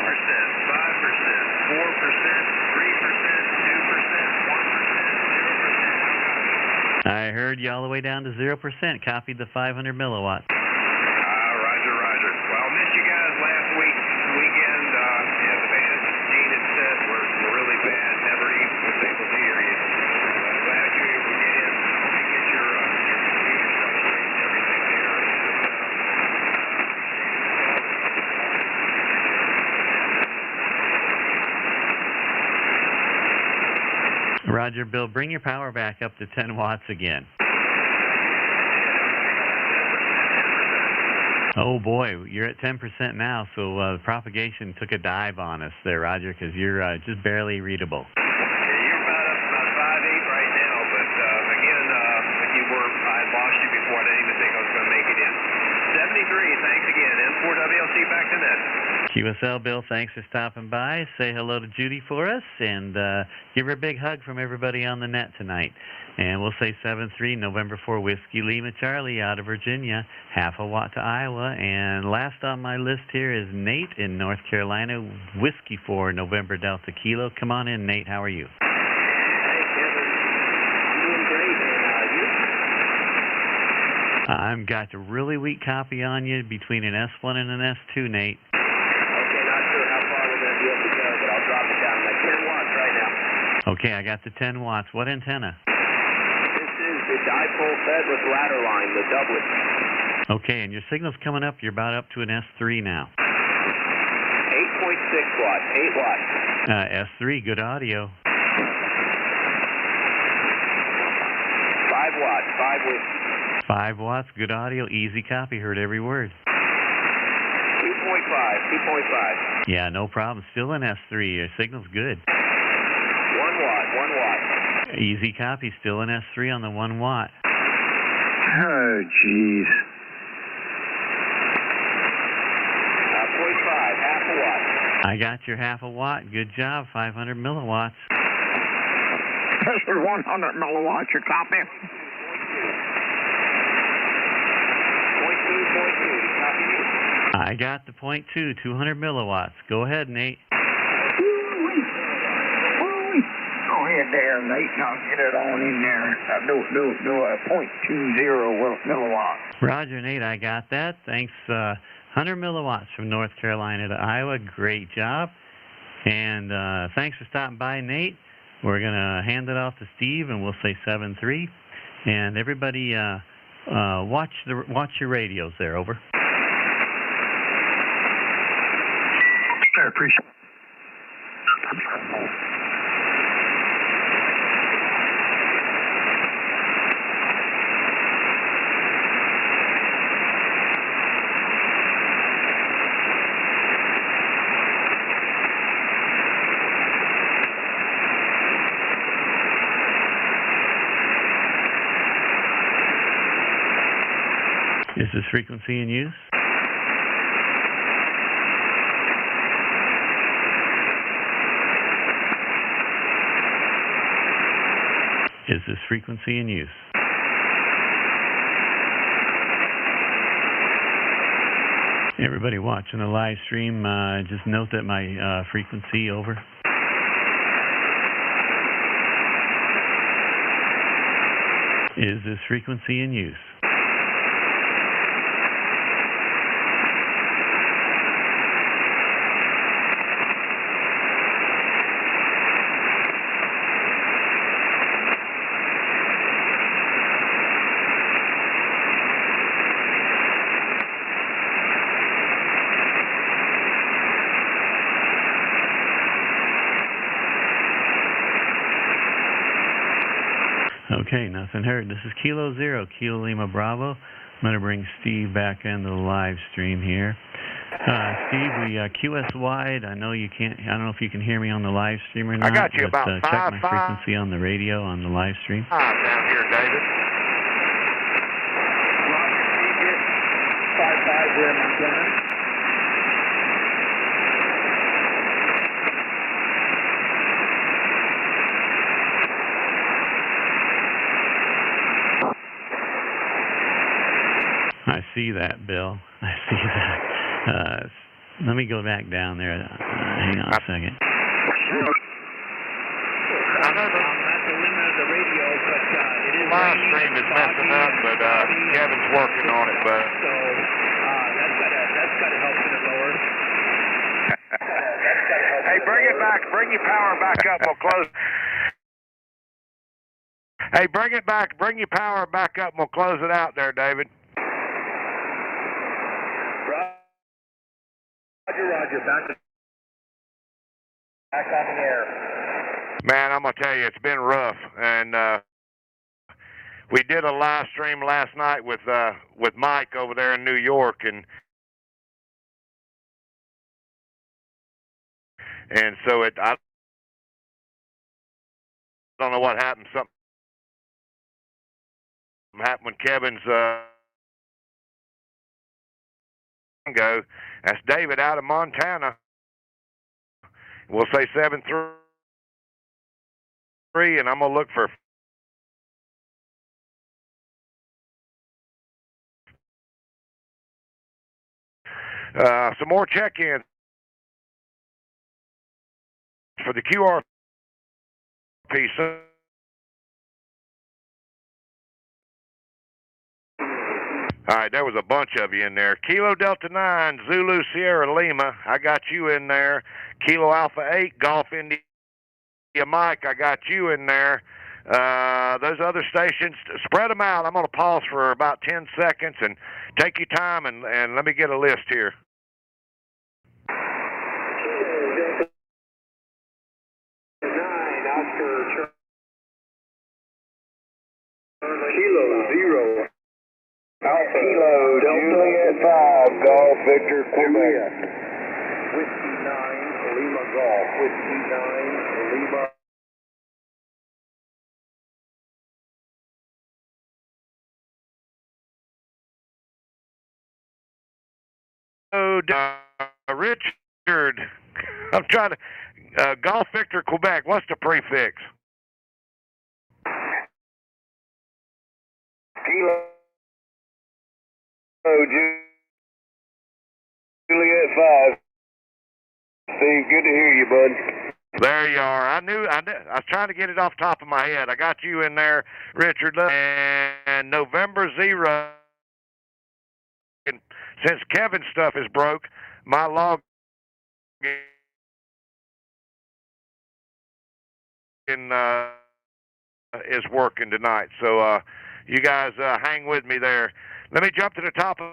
5%, 4%, 3%, 2%, 1%, 0%. I heard you all the way down to 0%. Copied the 500 milliwatts. Roger, roger. Well, I missed you guys last weekend. Yeah, the band, Gene had said, were really bad. Never even was able to hear you. Glad you were able to get in and get your computer stuff straight and everything there. Roger, Bill, bring your power back up to 10 watts again. Oh boy, you're at 10% now, so the propagation took a dive on us there, Roger, because you're just barely readable. Yeah, you're about 5'8" right now, but again, I lost you before. I didn't even think I was going to make it in. 73, thanks again. N4WLC back to net. QSL, Bill, thanks for stopping by. Say hello to Judy for us, and give her a big hug from everybody on the net tonight. And we'll say 7-3, November 4, Whiskey Lima Charlie out of Virginia, half a watt to Iowa. And last on my list here is Nate in North Carolina, Whiskey 4, November Delta Kilo. Come on in, Nate. How are you? Hey, Kevin. I'm doing great. I've got a really weak copy on you between an S1 and an S2, Nate. Okay, not sure how far we're going to be able to go, but I'll drop it down. I'm at 10 watts right now. Okay, I got the 10 watts. What antenna? The dipole fed with ladder line, the doublet. Okay, and your signal's coming up. You're about up to an S3 now. 8.6 watts, 8 watts. S3, good audio. 5 watts, 5 with 5 watts, good audio, easy copy, heard every word. 2.5. Yeah, no problem. Still an S3. Your signal's good. 1 watt, 1 watt. Easy copy, still an S3 on the 1 watt. Oh, jeez. 0.5, half a watt. I got your half a watt. Good job, 500 milliwatts. This is 100 milliwatts, your copy. 0.2. Copy you. I got the 0.2, 200 milliwatts. Go ahead, Nate. Go ahead there, Nate, and I'll get it on in there. Do a 0.20 milliwatts. Roger, Nate, I got that. Thanks. 100 milliwatts from North Carolina to Iowa. Great job. And thanks for stopping by, Nate. We're going to hand it off to Steve, and we'll say 7-3. And everybody, watch your radios there. Over. I appreciate it. Is this frequency in use? Is this frequency in use? Everybody watching the live stream, just note that my frequency over. Is this frequency in use? Okay, nothing heard. This is Kilo Zero, Kilo Lima Bravo. I'm going to bring Steve back into the live stream here. Steve, we QS wide. I know you can't. I don't know if you can hear me on the live stream or not. I got you but, about check my 5-5. frequency on the radio on the live stream. Down here, David. Roger, Steve here. 5-5 here in Montana. I see that, Bill. I see that. Let me go back down there. Hang on a second. I'm at the limit of the radio, but it is Live stream is messing up, but Kevin's working on it, but so that's gotta help it lower. hey, bring it back. Bring your power back up. We'll close. Hey, bring it back. Bring your power back up. We'll close it out there, David. Roger, back on the air. Man, I'm gonna tell you, it's been rough, and we did a live stream last night with Mike over there in New York, and so I don't know what happened. Something happened when Kevin's go. That's David out of Montana. We'll say 7-3, and I'm gonna look for some more check-ins for the QRP. All right, there was a bunch of you in there. Kilo Delta 9, Zulu Sierra Lima, I got you in there. Kilo Alpha 8, Golf India Mike, I got you in there. Those other stations, spread them out. I'm going to pause for about 10 seconds and take your time and let me get a list here. Kilo 0. Alpha Kilo Juliet 5, Golf Victor Quebec. Whiskey 9, Lima Golf. Whiskey 9, Lima. Oh, Richard, I'm trying to, Golf Victor Quebec, what's the prefix? Kilo Juliet 5. Steve, good to hear you, bud. There you are. I was trying to get it off the top of my head. I got you in there, Richard. And November 0. And since Kevin's stuff is broke, my log is working tonight. So you guys hang with me there. Let me jump to the top of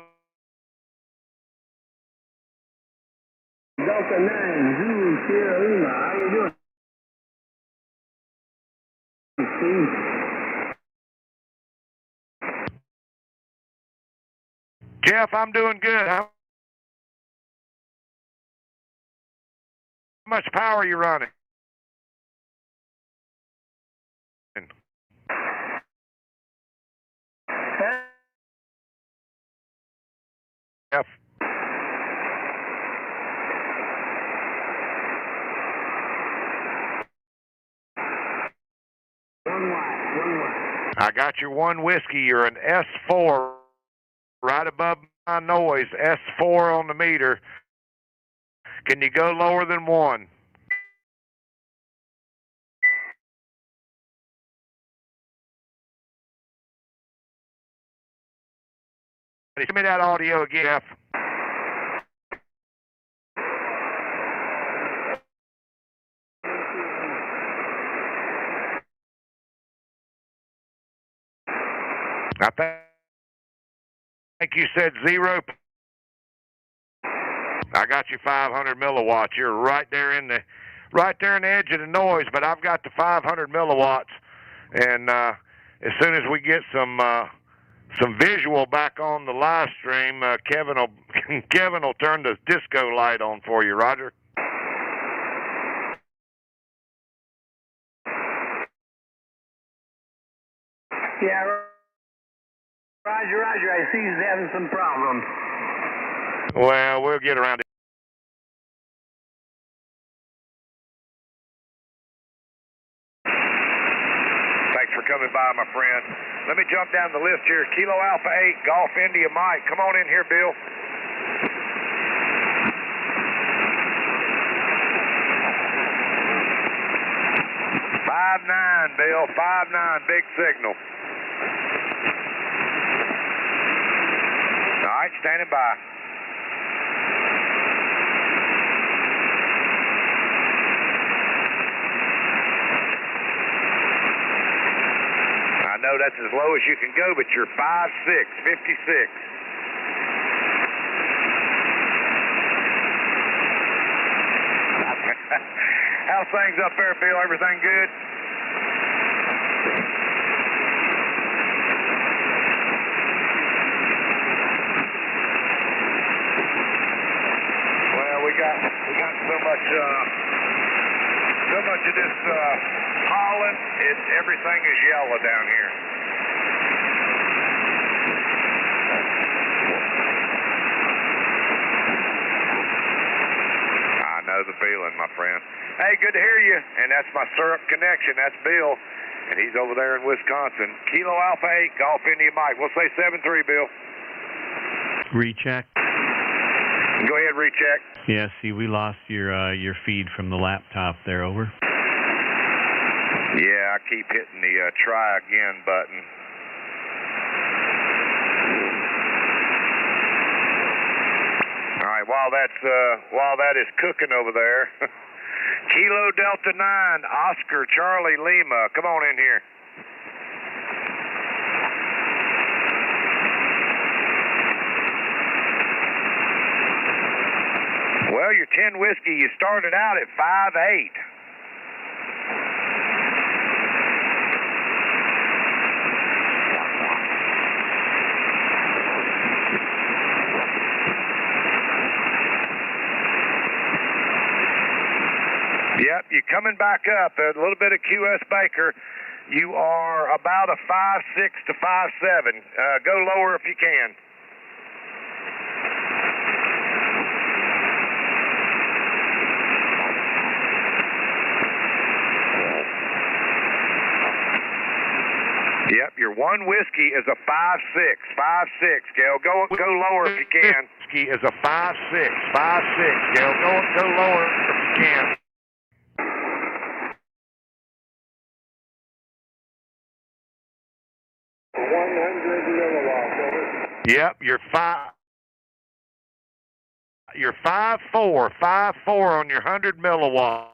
Delta 9, Zulu Sierra Lima. How you doing? Jeff, I'm doing good. How much power are you running? Jeff. I got your one whiskey. You're an S4 right above my noise. S4 on the meter. Can you go lower than 1? Give me that audio again, Jeff. I think you said 0. I got you 500 milliwatts. You're right there in the edge of the noise, but I've got the 500 milliwatts. And as soon as we get some some visual back on the live stream. Kevin will turn the disco light on for you, Roger. Yeah, Roger. I see he's having some problems. Well, we'll get around it. Thanks for coming by, my friend. Let me jump down the list here. Kilo Alpha 8, Golf India Mike. Come on in here, Bill. "5-9, Bill. 5-9, big signal. All right, standing by. I know that's as low as you can go, but you're 5'6", 56. How's things up there, Bill? Everything good? Well, we got so much of this pollen. Everything is yellow down here. I know the feeling, my friend. Hey, good to hear you. And that's my syrup connection. That's Bill, and he's over there in Wisconsin. Kilo Alpha 8, Golf India Mike. We'll say 7-3, Bill. Recheck. Go ahead, recheck. Yeah, see, we lost your feed from the laptop there. Over. Yeah, I keep hitting the try again button. All right, while that is cooking over there, Kilo Delta 9, Oscar Charlie Lima, come on in here. Well, your 10 whiskey, you started out at 5'8". Yep, you're coming back up. A little bit of QS Baker. You are about a 5'6" to 5'7". Go lower if you can. Yep, your one whiskey is a 5'6", 5'6", Gail. Go lower if you can. Whiskey is a 5'6", 5'6", Gail. Go lower if you can. Yep, you're 5'4", 5'4" on your 100 milliwatts.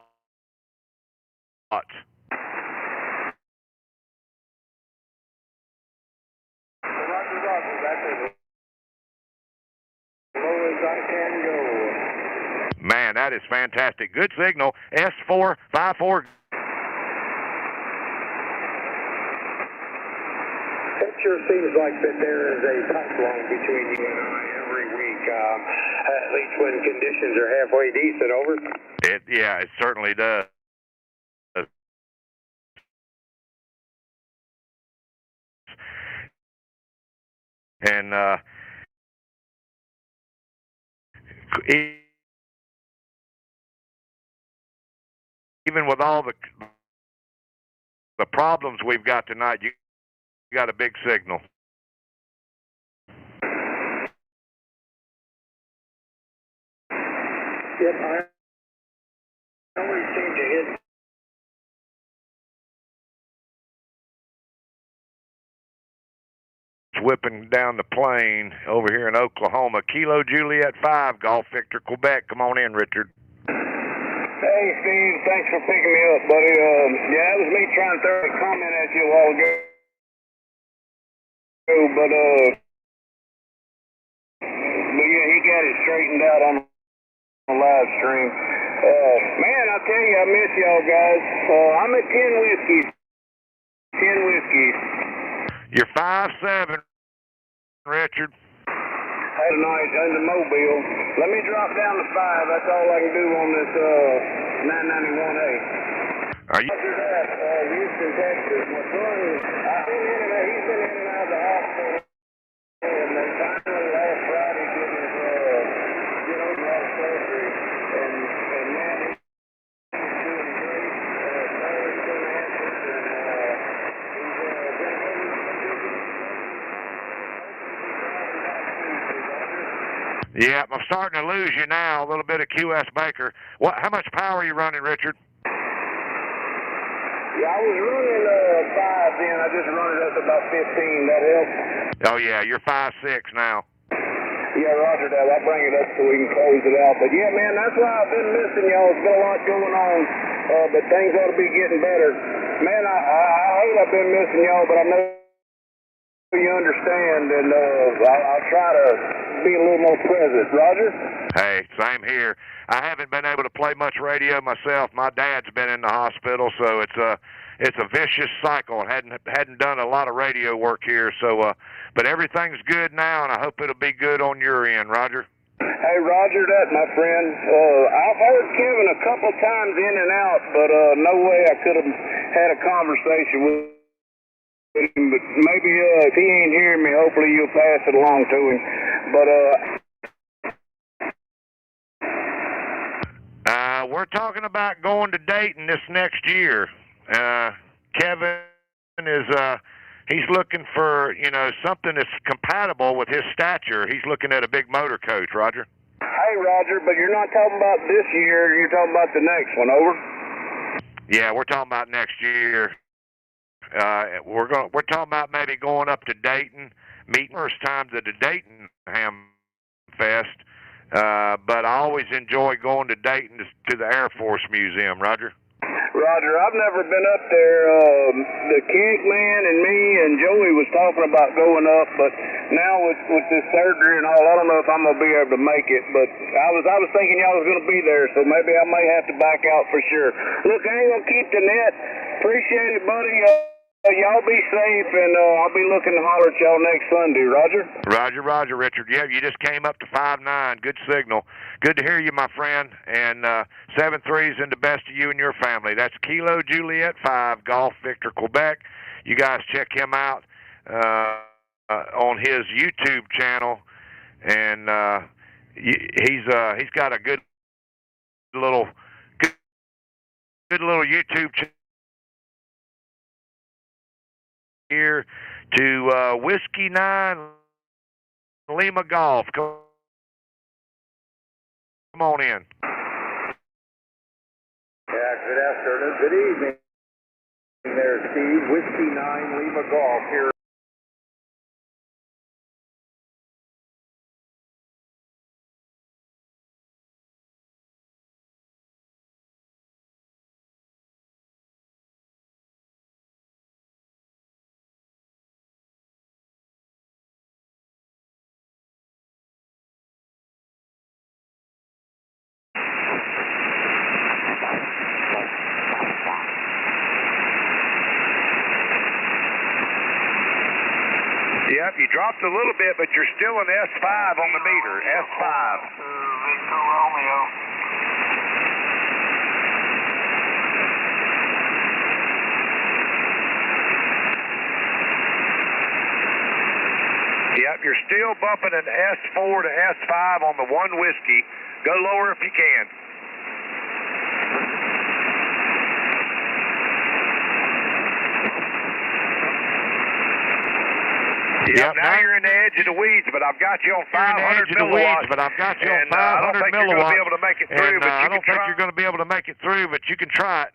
Man, that is fantastic. Good signal. S4, 5'4". It sure seems like that there is a pipeline between you and I every week, at least when conditions are halfway decent. Over. Yeah, it certainly does. And even with all the problems we've got tonight, you got a big signal. Yep, I always seem to hit. Whipping down the plain over here in Oklahoma. Kilo Juliet 5, Golf Victor Quebec. Come on in, Richard. Hey, Steve. Thanks for picking me up, buddy. Yeah, that was me trying to throw a comment at you a while ago. But yeah, he got it straightened out on the live stream. Man, I tell you, I miss y'all guys. I'm at 10 whiskeys. 10 whiskeys. You're 5'7", Richard? Hey, tonight in the Mobile. Let me drop down to 5. That's all I can do on this 991A. Are you? After that, Houston, Texas. My son, he's been in and out of the hospital. And they finally last Friday did his, open-heart surgery. And man, he's doing great. He's been answered, and Yeah, I'm starting to lose you now. A little bit of QS Baker. How much power are you running, Richard? Yeah, I was running 5 then. I just run it up to about 15. That helps. Oh yeah, you're 5'6" now. Yeah, roger that. I'll bring it up so we can close it out. But yeah, man, that's why I've been missing y'all. There's been a lot going on, but things ought to be getting better. Man, I hate I've been missing y'all, but I know you understand, and I'll try to be a little more present. Roger? Hey, same here. I haven't been able to play much radio myself. My dad's been in the hospital, so it's a vicious cycle. Hadn't done a lot of radio work here, so but everything's good now, and I hope it'll be good on your end, Roger. Hey, Roger that, my friend. I've heard Kevin a couple times in and out, but no way I could have had a conversation with him. But maybe if he ain't hearing me, hopefully you'll pass it along to him. But we're talking about going to Dayton this next year. Kevin is he's looking for something that's compatible with his stature. He's looking at a big motor coach, Roger. Hey, Roger, but you're not talking about this year. You're talking about the next one. Over. Yeah, we're talking about next year. We're talking about maybe going up to Dayton, meeting first times at the Dayton Ham Fest. But I always enjoy going to Dayton to the Air Force Museum, Roger. Roger, I've never been up there. The Kink man and me and Joey was talking about going up, but now with this surgery and all, I don't know if I'm gonna be able to make it. But I was thinking y'all was gonna be there, so maybe I may have to back out for sure. Look, I ain't gonna keep the net. Appreciate it, buddy. Y'all be safe, and I'll be looking to holler at y'all next Sunday, Roger? Roger, Richard. Yeah, you just came up to 5'9". Good signal. Good to hear you, my friend. And 7-3's in the best of you and your family. That's Kilo Juliet 5, Golf Victor Quebec. You guys check him out on his YouTube channel, and he's got a good little YouTube channel. Here to Whiskey 9 Lima Golf. Come on in. Yeah, good afternoon. Good evening there, Steve. Whiskey 9 Lima Golf here. Yep, you dropped a little bit, but you're still an S5 on the meter. S5. Victor Romeo. Yep, you're still bumping an S4 to S5 on the one whiskey. Go lower if you can. Yep, now you're in the edge of the weeds, but I've got you on 500 milliwatts. I don't think you're going to be able to make it through, but you can try. I don't think you're going to be able to make it through, but you can try it.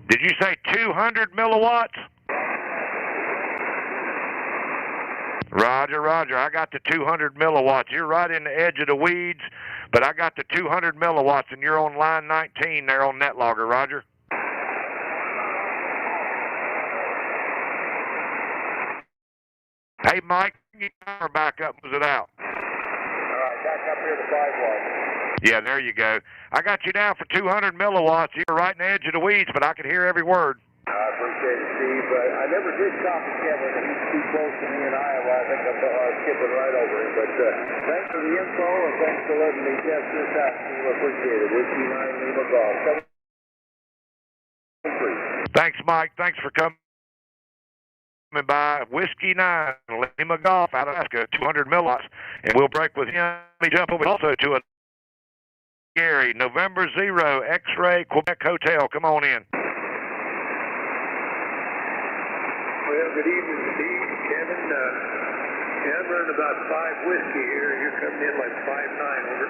Did you say 200 milliwatts? Roger, Roger. I got the 200 milliwatts. You're right in the edge of the weeds, but I got the 200 milliwatts, and you're on line 19 there on NetLogger, Roger. Hey, Mike, can you power back up? Was it out? right, back up here to 5 watts. Yeah, there you go. I got you down for 200 milliwatts. You were right in the edge of the weeds, but I could hear every word. I appreciate it, Steve. I never did copy Kevin. He's too close to me in Iowa. I think I'm skipping right over him. But thanks for the info, and thanks for letting me test this out, Steve. I appreciate it. Whiskey 9 Lima Golf. Thanks, Mike. Thanks for coming by. Whiskey 9 Lima Golf out of Alaska, 200 milliwatts. And we'll break with him. Let me jump over also to a Gary, November 0, X-Ray, Quebec Hotel. Come on in. Well, good evening, Steve, Kevin. Yeah, I'm running about 5 whiskey here. You're coming in like 5.9, over.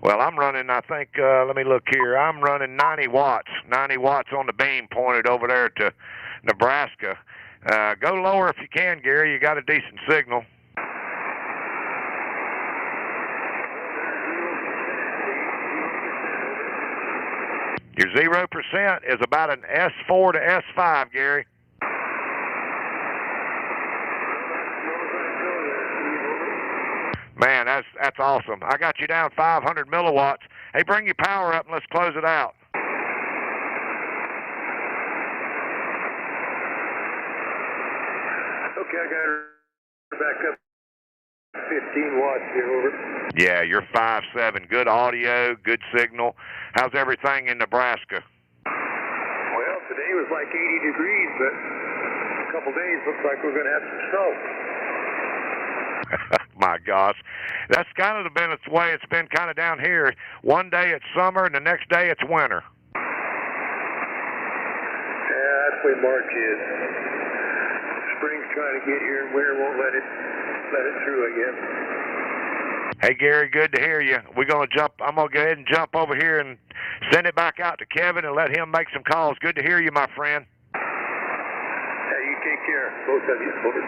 Well, I'm running, I think, let me look here. I'm running 90 watts. 90 watts on the beam pointed over there to Nebraska. Go lower if you can, Gary. You got a decent signal. Your 0% is about an S4 to S5, Gary. Man, that's awesome. I got you down 500 milliwatts. Hey, bring your power up and let's close it out. Okay, I got her back up 15 watts here, over. Yeah, you're 5.7. Good audio, good signal. How's everything in Nebraska? Well, today was like 80 degrees, but a couple days looks like we're going to have some snow. My gosh. That's kind of been its way it's been kind of down here. One day it's summer and the next day it's winter. Yeah, that's the way March is. Spring's trying to get here and winter won't let it through, I guess. Hey, Gary, good to hear you. I'm going to go ahead and jump over here and send it back out to Kevin and let him make some calls. Good to hear you, my friend. Hey, you take care, both of you. Over.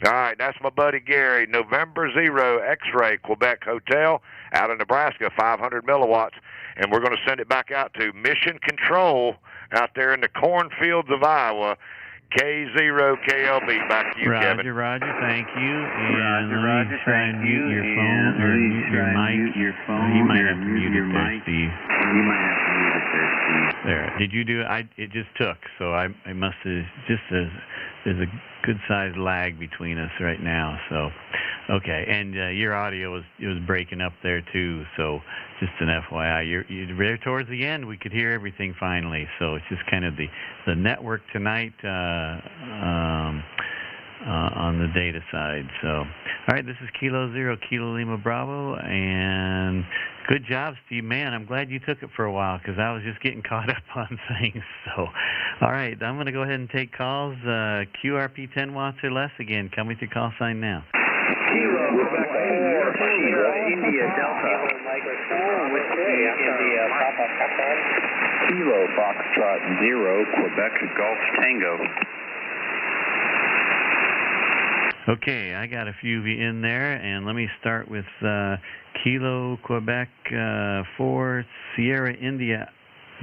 All right, that's my buddy Gary, November 0, X-Ray, Quebec Hotel, out of Nebraska, 500 milliwatts. And we're going to send it back out to Mission Control out there in the cornfields of Iowa, K0KLB. Back to you, Kevin. Roger, thank you. And Roger, thank you. Your phone, or mute your mic. You might have to mute it there, Steve. You might have to mute it there, Steve. There. Did you do it? It just took, so I must have, there's a good-sized lag between us right now, so, okay. And your audio was breaking up there, too, so just an FYI. You're there towards the end. We could hear everything finally, so it's just kind of the network tonight on the data side. So, all right, this is Kilo 0, Kilo Lima Bravo, and good job, Steve. Man, I'm glad you took it for a while because I was just getting caught up on things. So, all right, I'm going to go ahead and take calls. QRP 10 watts or less again. Come with your call sign now. Kilo, India Delta. India Papa. Kilo Foxtrot 0, Quebec Golf Tango. Okay, I got a few of you in there, and let me start with Kilo Quebec 4 Sierra India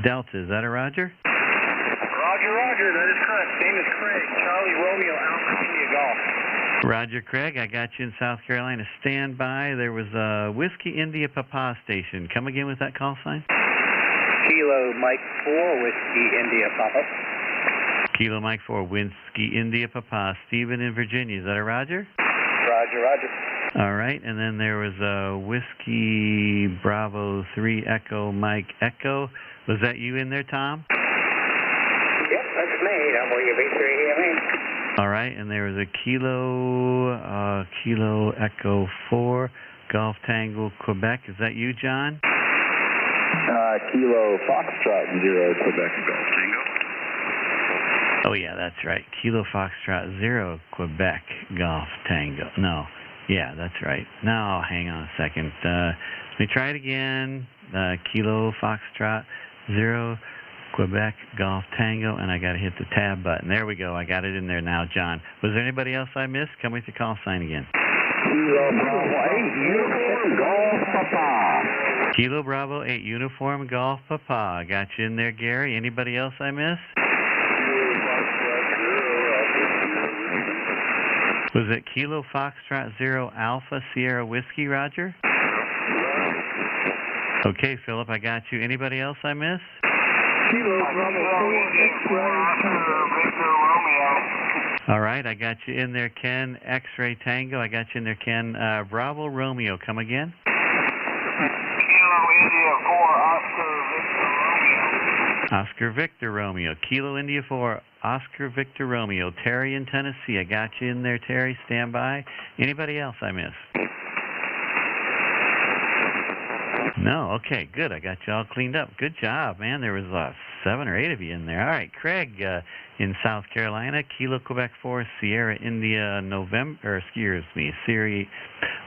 Delta. Is that a Roger? Roger, that is correct. Name is Craig, Charlie Romeo Alpha India Golf. Roger, Craig, I got you in South Carolina. Stand by. There was a Whiskey India Papa station. Come again with that call sign. Kilo Mike 4, Whiskey India Papa. Kilo Mike 4, Whiskey India Papa. Stephen in Virginia. Is that a Roger? Roger. All right, and then there was a Whiskey Bravo 3 Echo Mike Echo. Was that you in there, Tom? Yep, that's me. WB3 here, man. All right, and there was a Kilo Echo 4 Golf Tango Quebec. Is that you, John? Kilo Foxtrot 0, Quebec Golf Tango. Oh, yeah, that's right. Kilo Foxtrot 0 Quebec Golf Tango. No, yeah, that's right. Now, hang on a second. Let me try it again. Kilo Foxtrot 0 Quebec Golf Tango, and I got to hit the tab button. There we go. I got it in there now, John. Was there anybody else I missed? Come with your call sign again. Kilo Bravo 8, Uniform Golf Papa. Kilo Bravo 8, Uniform Golf Papa. Got you in there, Gary. Anybody else I missed? Was it Kilo Foxtrot 0 Alpha Sierra Whiskey, Roger? Okay, Philip, I got you. Anybody else I missed? Kilo Bravo 4 X-Ray Tango. All right, I got you in there, Ken. X-Ray Tango. I got you in there, Ken. Bravo Romeo. Come again? Kilo India 4 Oscar Victor Romeo. Oscar Victor Romeo. Kilo India 4 Oscar Victor Romeo. Terry in Tennessee. I got you in there, Terry. Stand by. Anybody else I missed? No, okay, good. I got you all cleaned up. Good job, man. There was 7 or 8 of you in there. All right, Craig in South Carolina, Kilo Quebec 4 Sierra India Sierra.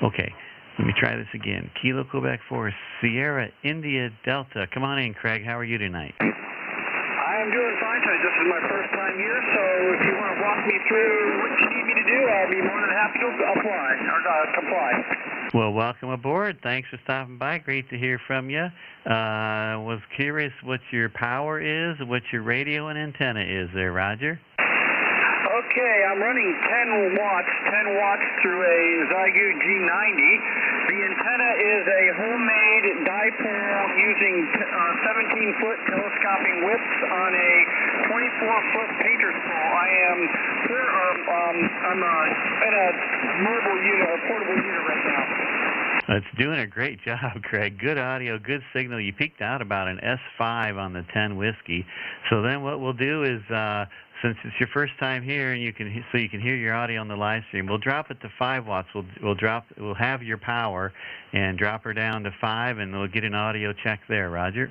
Okay, let me try this again. Kilo Quebec 4 Sierra India Delta. Come on in, Craig. How are you tonight? I am doing fine tonight. This is my first time here, so if you want to walk me through what you need me to do, I'll be more than happy to comply. Well, welcome aboard. Thanks for stopping by. Great to hear from you. Was curious what your power is, what your radio and antenna is there, Roger. Okay, I'm running 10 watts through a Zygu G90. The antenna is a homemade dipole using 17-foot telescoping whips on a 24-foot painter's pole. I'm in a mobile unit, a portable unit right now. It's doing a great job, Craig. Good audio, good signal. You peaked out about an S5 on the 10 whiskey. So then what we'll do is, since it's your first time here and you can hear your audio on the live stream, we'll drop it to 5 watts. We'll have your power and drop her down to 5, and we'll get an audio check there. Roger.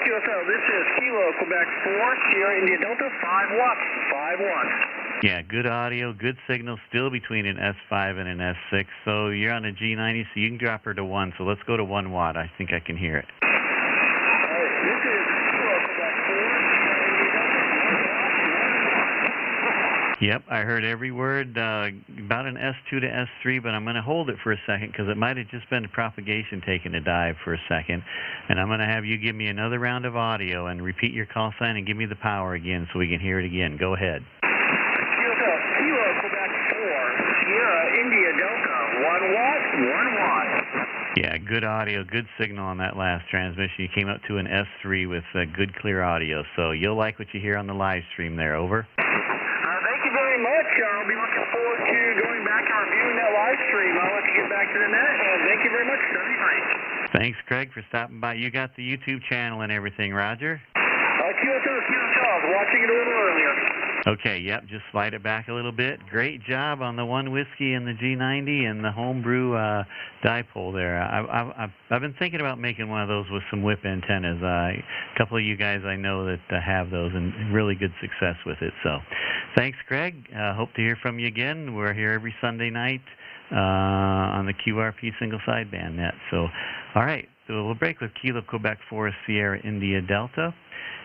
QSL, this is Kilo Quebec 4 Sierra India Delta 5 watts. 5 watts. Yeah, good audio, good signal, still between an S5 and an S6. So you're on a G90, so you can drop her to 1. So let's go to 1 watt. I think I can hear it. This is Kilo Quebec 4. Yep, I heard every word, about an S2 to S3, but I'm going to hold it for a second because it might have just been propagation taking a dive for a second. And I'm going to have you give me another round of audio and repeat your call sign and give me the power again so we can hear it again. Go ahead. Kilo Quebec 4 Sierra India Delta 1 watt. Yeah, good audio, good signal on that last transmission. You came up to an S3 with good, clear audio. So you'll like what you hear on the live stream there. Over. Thank you very much. I'll be looking forward to going back and reviewing that live stream. I'll let you get back to the net, and thank you very much. That'd be great. Thanks, Craig, for stopping by. You got the YouTube channel and everything, Roger? QSL. I was watching it a little earlier. Okay, yep, just slide it back a little bit. Great job on the 1 whiskey and the G90 and the homebrew dipole there. I've been thinking about making one of those with some whip antennas. A couple of you guys I know that have those and really good success with it. So thanks, Craig. Hope to hear from you again. We're here every Sunday night on the QRP single sideband net. So, all right, so we'll break with Kilo Quebec 4 Sierra India Delta.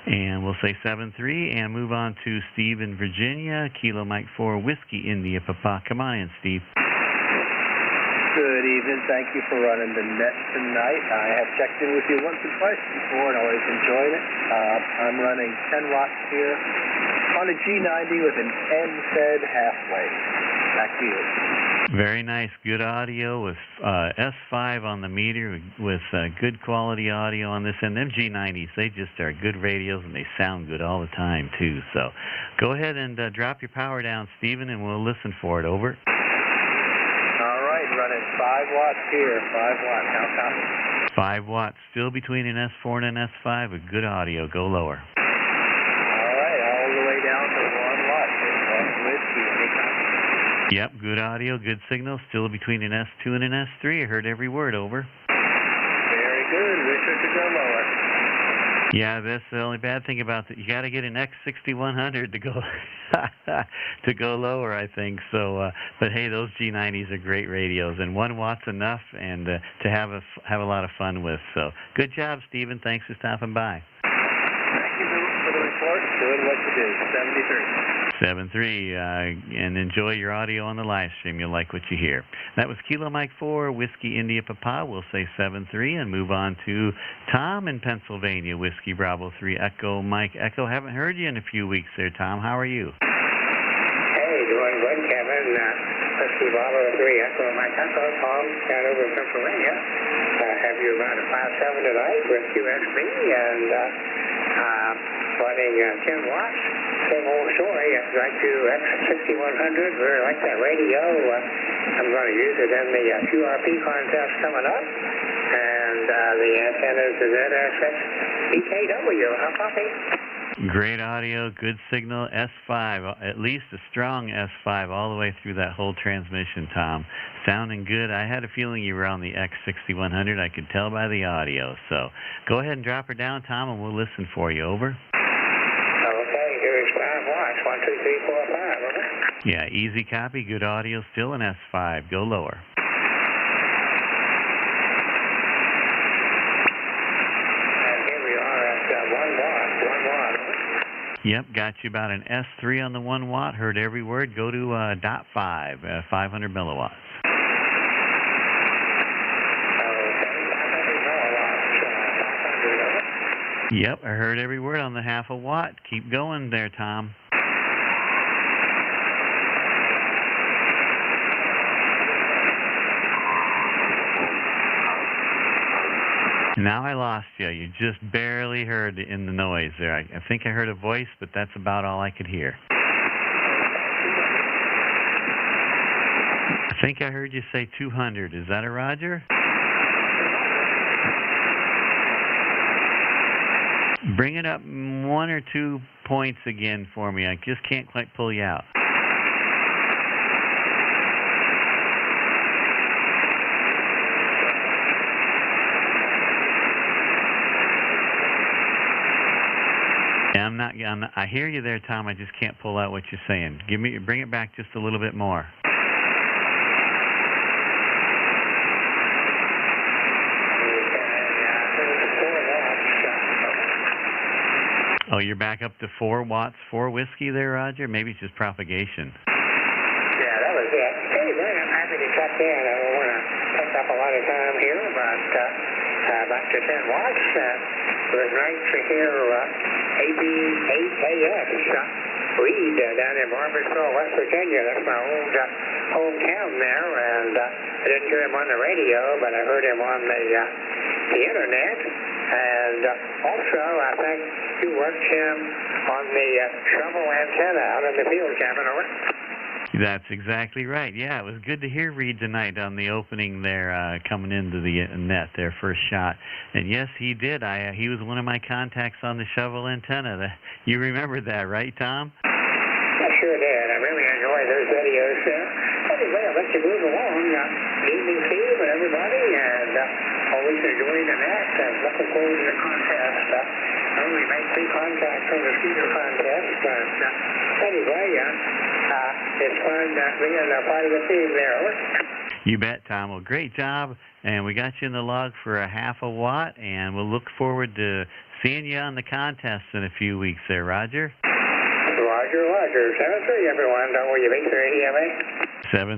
And we'll say 7-3 and move on to Steve in Virginia, Kilo Mike 4 Whiskey India Papa. Come on in, Steve. Good evening. Thank you for running the net tonight. I have checked in with you once or twice before and always enjoyed it. I'm running 10 watts here on a G90 with an NFED half-wave. Back to you. Very nice. Good audio with S5 on the meter with good quality audio on this. And them G90s, they just are good radios and they sound good all the time, too. So go ahead and drop your power down, Stephen, and we'll listen for it. Over. All right. Running 5 watts here. 5 watts. How copy? 5 watts. Still between an S4 and an S5 with good audio. Go lower. All right. All the way down to 1 watt. Whiskey. Any copy? Yep, good audio, good signal, still between an S2 and an S3. I heard every word. Over. Very good. Wish it could go lower. Yeah, that's the only bad thing about that. You got to get an X6100 to go to go lower, I think. So, but hey, those G90s are great radios, and 1 watt's enough, and to have a lot of fun with. So, good job, Stephen. Thanks for stopping by. Thank you for the report. Doing what you do. 73. 7-3, and enjoy your audio on the live stream. You'll like what you hear. That was Kilo Mike 4, Whiskey India Papa. We'll say 7-3 and move on to Tom in Pennsylvania, Whiskey Bravo 3, Echo Mike Echo. Haven't heard you in a few weeks there, Tom. How are you? Hey, doing doing good, Kevin. Whiskey Bravo 3 Echo Mike Echo, Tom, down over in Pennsylvania. Have you around a 5.7 tonight with QXB and running 10 watts. Same old story. I'd like to X6100. Really like that radio. I'm going to use it in the QRP contest coming up. And the antennas is ZSX BKW. How copy? Great audio, good signal, S5, at least a strong S5 all the way through that whole transmission, Tom. Sounding good. I had a feeling you were on the X6100. I could tell by the audio. So go ahead and drop her down, Tom, and we'll listen for you. Over. Okay, here's 5 watts. 1, 2, 3, 4, 5. Over. Yeah, easy copy, good audio, still an S5. Go lower. And here we are at 1 watt. 1 watt. Yep, got you about an S3 on the 1 watt. Heard every word. Go to .5, 500 milliwatts. Yep, I heard every word on the 0.5 watt. Keep going there, Tom. Now I lost you. You just barely heard in the noise there. I think I heard a voice, but that's about all I could hear. I think I heard you say 200. Is that a Roger? Bring it up 1 or 2 points again for me. I just can't quite pull you out. I hear you there, Tom. I just can't pull out what you're saying. Bring it back just a little bit more. Oh, you're back up to 4 watts for whiskey there, Roger? Maybe it's just propagation. Yeah, that was it. Hey, Brent, I'm happy to check in. I don't want to take up a lot of time here, but back to 10 watts. It was nice to hear AB8AS Reed down in Barboursville, West Virginia. That's my old hometown there, and I didn't hear him on the radio, but I heard him on the internet. And also, I think you worked him on the shovel antenna out in the field cabin, over. That's exactly right. Yeah, it was good to hear Reed tonight on the opening there, coming into the net, their first shot. And yes, he did. He was one of my contacts on the shovel antenna. You remember that, right, Tom? I sure did. I really enjoyed those videos. Anyway, I'll let you move along. Evening, Steve, and everybody, and always enjoying the net and looking forward to the contest. I only made 3 contacts from the speaker contest, but anyway, it's fun being a part of the team there. You bet, Tom. Well, great job, and we got you in the log for a 0.5 watt, and we'll look forward to seeing you on the contest in a few weeks there, Roger. Roger. 7-3, everyone. Don't worry, you beat 30, have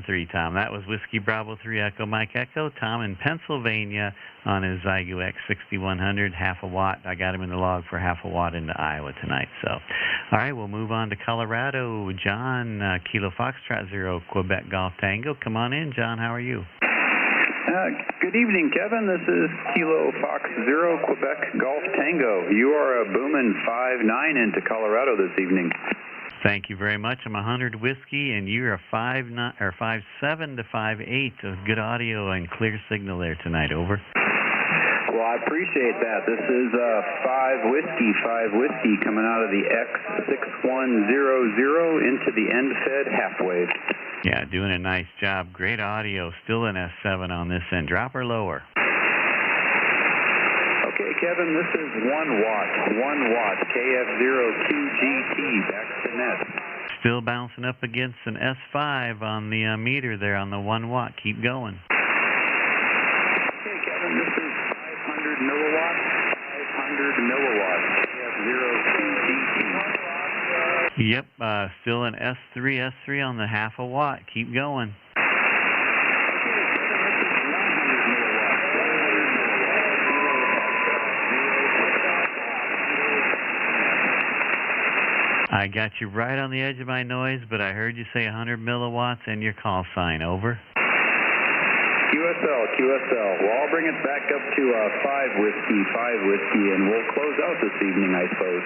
7-3, Tom. That was Whiskey Bravo 3 Echo Mike Echo. Tom in Pennsylvania on his Zygo X6100, 0.5 watt. I got him in the log for 0.5 watt into Iowa tonight. So, all right, we'll move on to Colorado. John, Kilo Foxtrot 0, Quebec Golf Tango. Come on in, John. How are you? Good evening, Kevin. This is Kilo Fox 0, Quebec Golf Tango. You are a booming 5-9 into Colorado this evening. Thank you very much. I'm 100 whiskey, and you're a 5.7 to 5.8. Good audio and clear signal there tonight. Over. Well, I appreciate that. This is 5 whiskey coming out of the X6100 into the end-fed half-wave. Yeah, doing a nice job. Great audio. Still an S7 on this end. Drop or lower. Okay, Kevin, this is 1 watt, KF0QGT, back to net. Still bouncing up against an S5 on the meter there on the 1 watt. Keep going. Okay, Kevin, this is 500 milliwatts, KF0QGT. Yep, still an S3 on the 0.5 watt. Keep going. I got you right on the edge of my noise, but I heard you say 100 milliwatts and your call sign. Over. QSL. Well, I'll bring it back up to 5 whiskey, and we'll close out this evening, I suppose.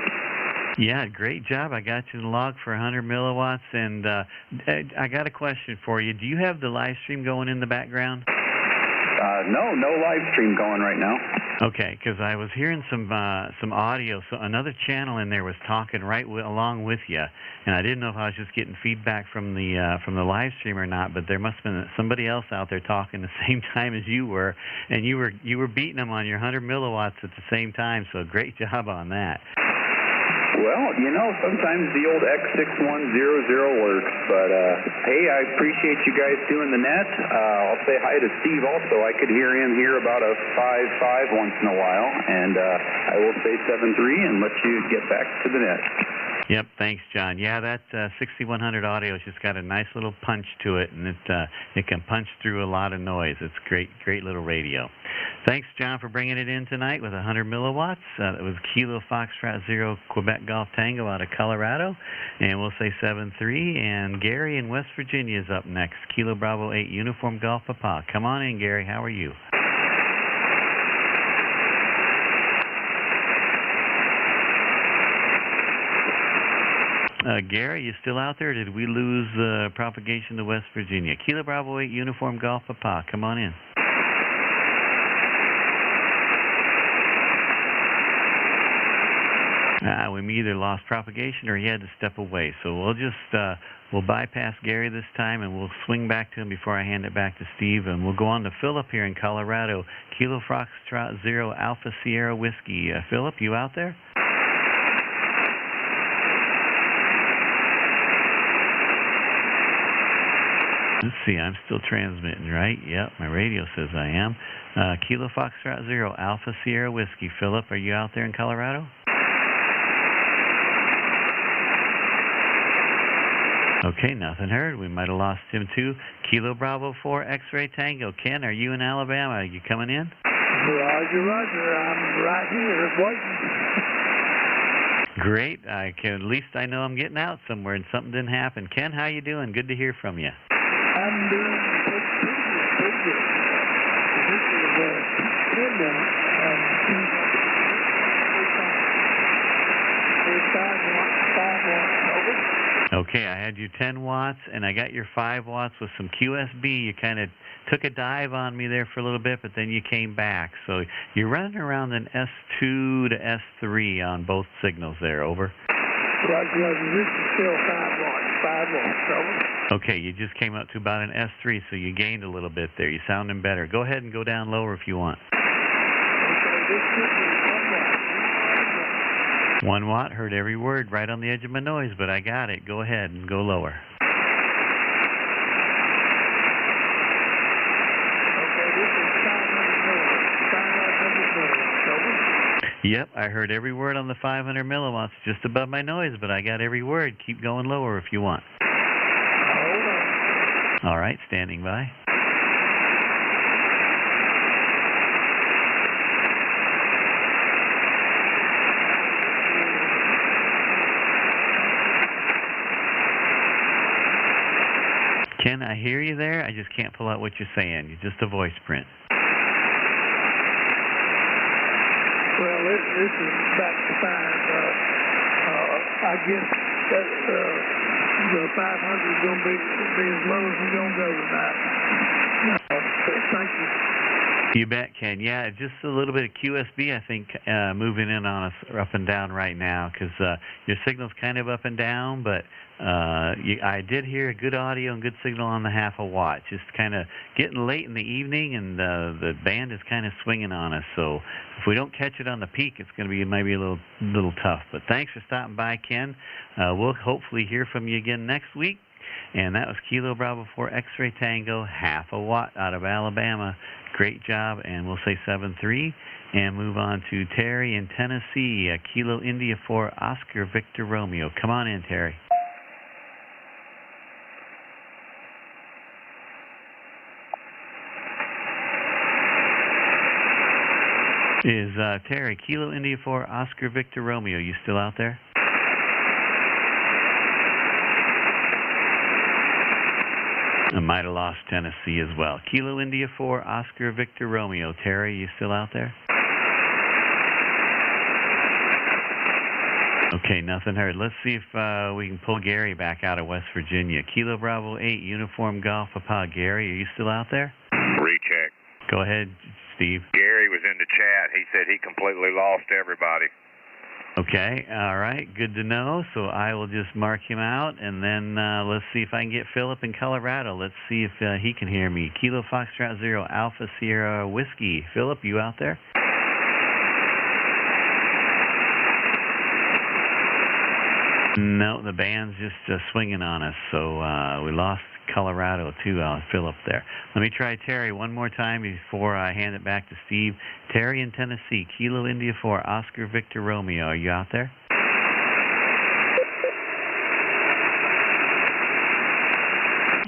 Yeah, great job. I got you the log for 100 milliwatts, and I got a question for you. Do you have the live stream going in the background? No live stream going right now. Okay, because I was hearing some audio. So another channel in there was talking right along with you, and I didn't know if I was just getting feedback from the live stream or not. But there must have been somebody else out there talking the same time as you were, and you were beating them on your 100 milliwatts at the same time. So great job on that. Well, sometimes the old X6100 works, but hey, I appreciate you guys doing the net. I'll say hi to Steve also. I could hear him here about a 5.5 once in a while, and I will say 7.3 and let you get back to the net. Yep, thanks, John. Yeah, that 6100 audio has just got a nice little punch to it, and it can punch through a lot of noise. It's great little radio. Thanks, John, for bringing it in tonight with 100 milliwatts. It was Kilo Foxtrot 0 Quebec Golf Tango out of Colorado, and we'll say 7.3. And Gary in West Virginia is up next. Kilo Bravo 8 Uniform Golf Papa. Come on in, Gary. How are you? Gary, you still out there? Or did we lose propagation to West Virginia? Kilo Bravo 8 Uniform Golf Papa. Come on in. We either lost propagation or he had to step away. So we'll bypass Gary this time, and we'll swing back to him before I hand it back to Steve, and we'll go on to Philip here in Colorado. Kilo Foxtrot 0 Alpha Sierra Whiskey. Philip, you out there? Let's see, I'm still transmitting, right? Yep, my radio says I am. Kilo Foxtrot 0 Alpha Sierra Whiskey. Philip, are you out there in Colorado? Okay, nothing heard. We might have lost him too. Kilo Bravo 4 X-Ray Tango. Ken, are you in Alabama? Are you coming in? Roger. I'm right here waiting. Great. At least I know I'm getting out somewhere and something didn't happen. Ken, how you doing? Good to hear from you. I'm doing pretty good. This is good. Okay, I had you 10 watts, and I got your 5 watts with some QSB. You kind of took a dive on me there for a little bit, but then you came back. So you're running around an S2 to S3 on both signals there. Over. Roger. This is still 5 watts. Over. Okay, you just came up to about an S3, so you gained a little bit there. You're sounding better. Go ahead and go down lower if you want. Okay, this should be 1 watt, heard every word right on the edge of my noise, but I got it. Go ahead and go lower. Okay, this is 500 milliwatts. Yep, I heard every word on the 500 milliwatts, just above my noise, but I got every word. Keep going lower if you want. Hold on. All right, standing by. Ken, I hear you there. I just can't pull out what you're saying. You're just a voice print. Well, this is back to 5. I guess that the 500 is going to be as low as we're going to go tonight. Thank you. You bet, Ken. Yeah, just a little bit of QSB, I think, moving in on us up and down right now, because your signal's kind of up and down, but I did hear a good audio and good signal on the 0.5 watt. Just kind of getting late in the evening, and the band is kind of swinging on us. So if we don't catch it on the peak, it's going to be maybe a little tough. But thanks for stopping by, Ken. We'll hopefully hear from you again next week. And that was Kilo Bravo 4 X-Ray Tango, 0.5 watt out of Alabama. Great job, and we'll say 7.3. And move on to Terry in Tennessee, Kilo India 4 Oscar Victor Romeo. Come on in, Terry. Is Terry, Kilo India 4 Oscar Victor Romeo, you still out there? I might have lost Tennessee as well. Kilo India 4, Oscar Victor Romeo. Terry, you still out there? Okay, nothing heard. Let's see if we can pull Gary back out of West Virginia. Kilo Bravo 8, Uniform Golf Papa. Gary, are you still out there? Recheck. Go ahead, Steve. Gary was in the chat. He said he completely lost everybody. Okay, all right, good to know. So I will just mark him out, and then let's see if I can get Philip in Colorado. Let's see if he can hear me. Kilo Foxtrot 0, Alpha Sierra Whiskey. Philip, you out there? No, the band's just swinging on us, so we lost Colorado too, Philip there. Let me try Terry one more time before I hand it back to Steve. Terry in Tennessee, Kilo India 4, Oscar Victor Romeo. Are you out there?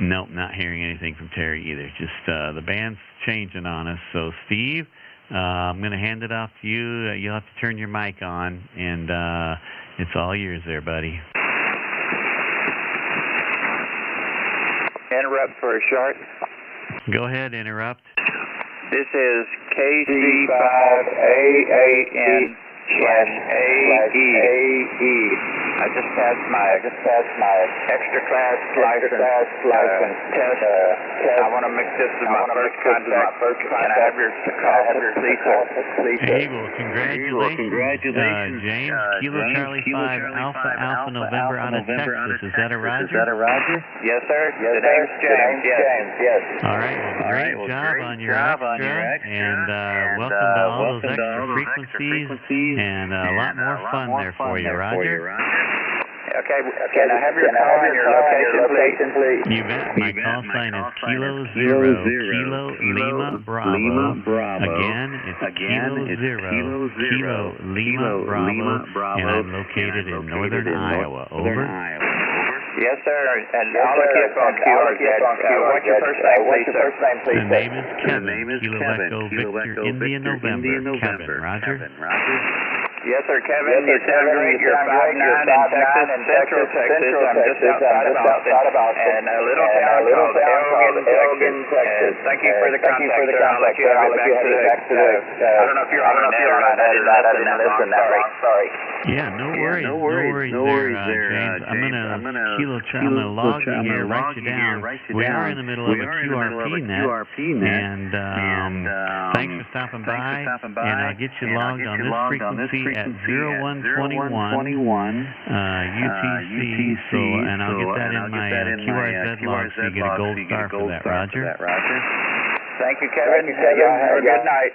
Nope, not hearing anything from Terry either. Just the band's changing on us. So Steve, I'm going to hand it off to you. You'll have to turn your mic on, and it's all yours there, buddy. Interrupt for a short. Go ahead, interrupt. This is KC5AAN/AE. I just passed my extra class license test. I want to make this my first contact. Can I have your call, please, sir? Hey, well, congratulations, James. Kilo Charlie 5 Alpha November out of Texas. Is that a Roger? Yes, sir. The name's James. Yes. All right. Well, great job on your extra, and welcome to all those extra frequencies, and a lot more fun there for you, Roger. Okay, can I have your call and your location, please? You bet. My call sign is Kilo 0, Kilo Lima Bravo. Again, it's Kilo 0, Kilo Lima Bravo, and I'm located in northern Iowa. Over. Yes, sir, and I'll look you up on QRZ. What's your first name, please, sir? The name is Kevin. Kilo Echo Victor India November. Kevin, Roger. Yes, sir, Kevin. You sound great. You're 5'9" in Central Texas. I'm just outside of Austin, and a little town called Elgin, Texas. Thank you for the contact, sir. I'll let you have it back today. I don't know if you're on the net or not. I didn't listen that long. Sorry. Yeah, no worries there, James. I'm gonna log you here, write you down. We are in the middle of a QRP net, and thanks for stopping by. And I'll get you logged on this frequency at 0121 UTC. So, and I'll get that in my QRZ log, so you get a gold star for that, Roger. Thank you, Kevin. Have a good night.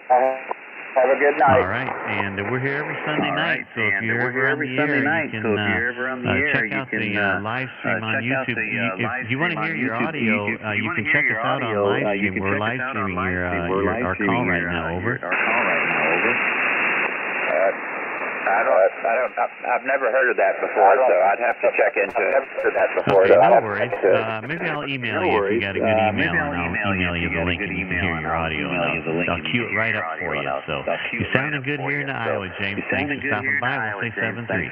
Have a good night. All right, and we're here every Sunday night, so if you're ever on the air, you can check out the live stream on YouTube. If you want to hear your audio, you can check us out on live stream. We're live streaming our call right now. Over. I've never heard of that before, so I'd have to check into it. Okay, no worries. Maybe I'll email you if you got a good email, and I'll email you the link, and you can hear your audio, and I'll queue it right up for you. So you're sounding good here in Iowa, James. Thanks for stopping by. We'll say 7-3.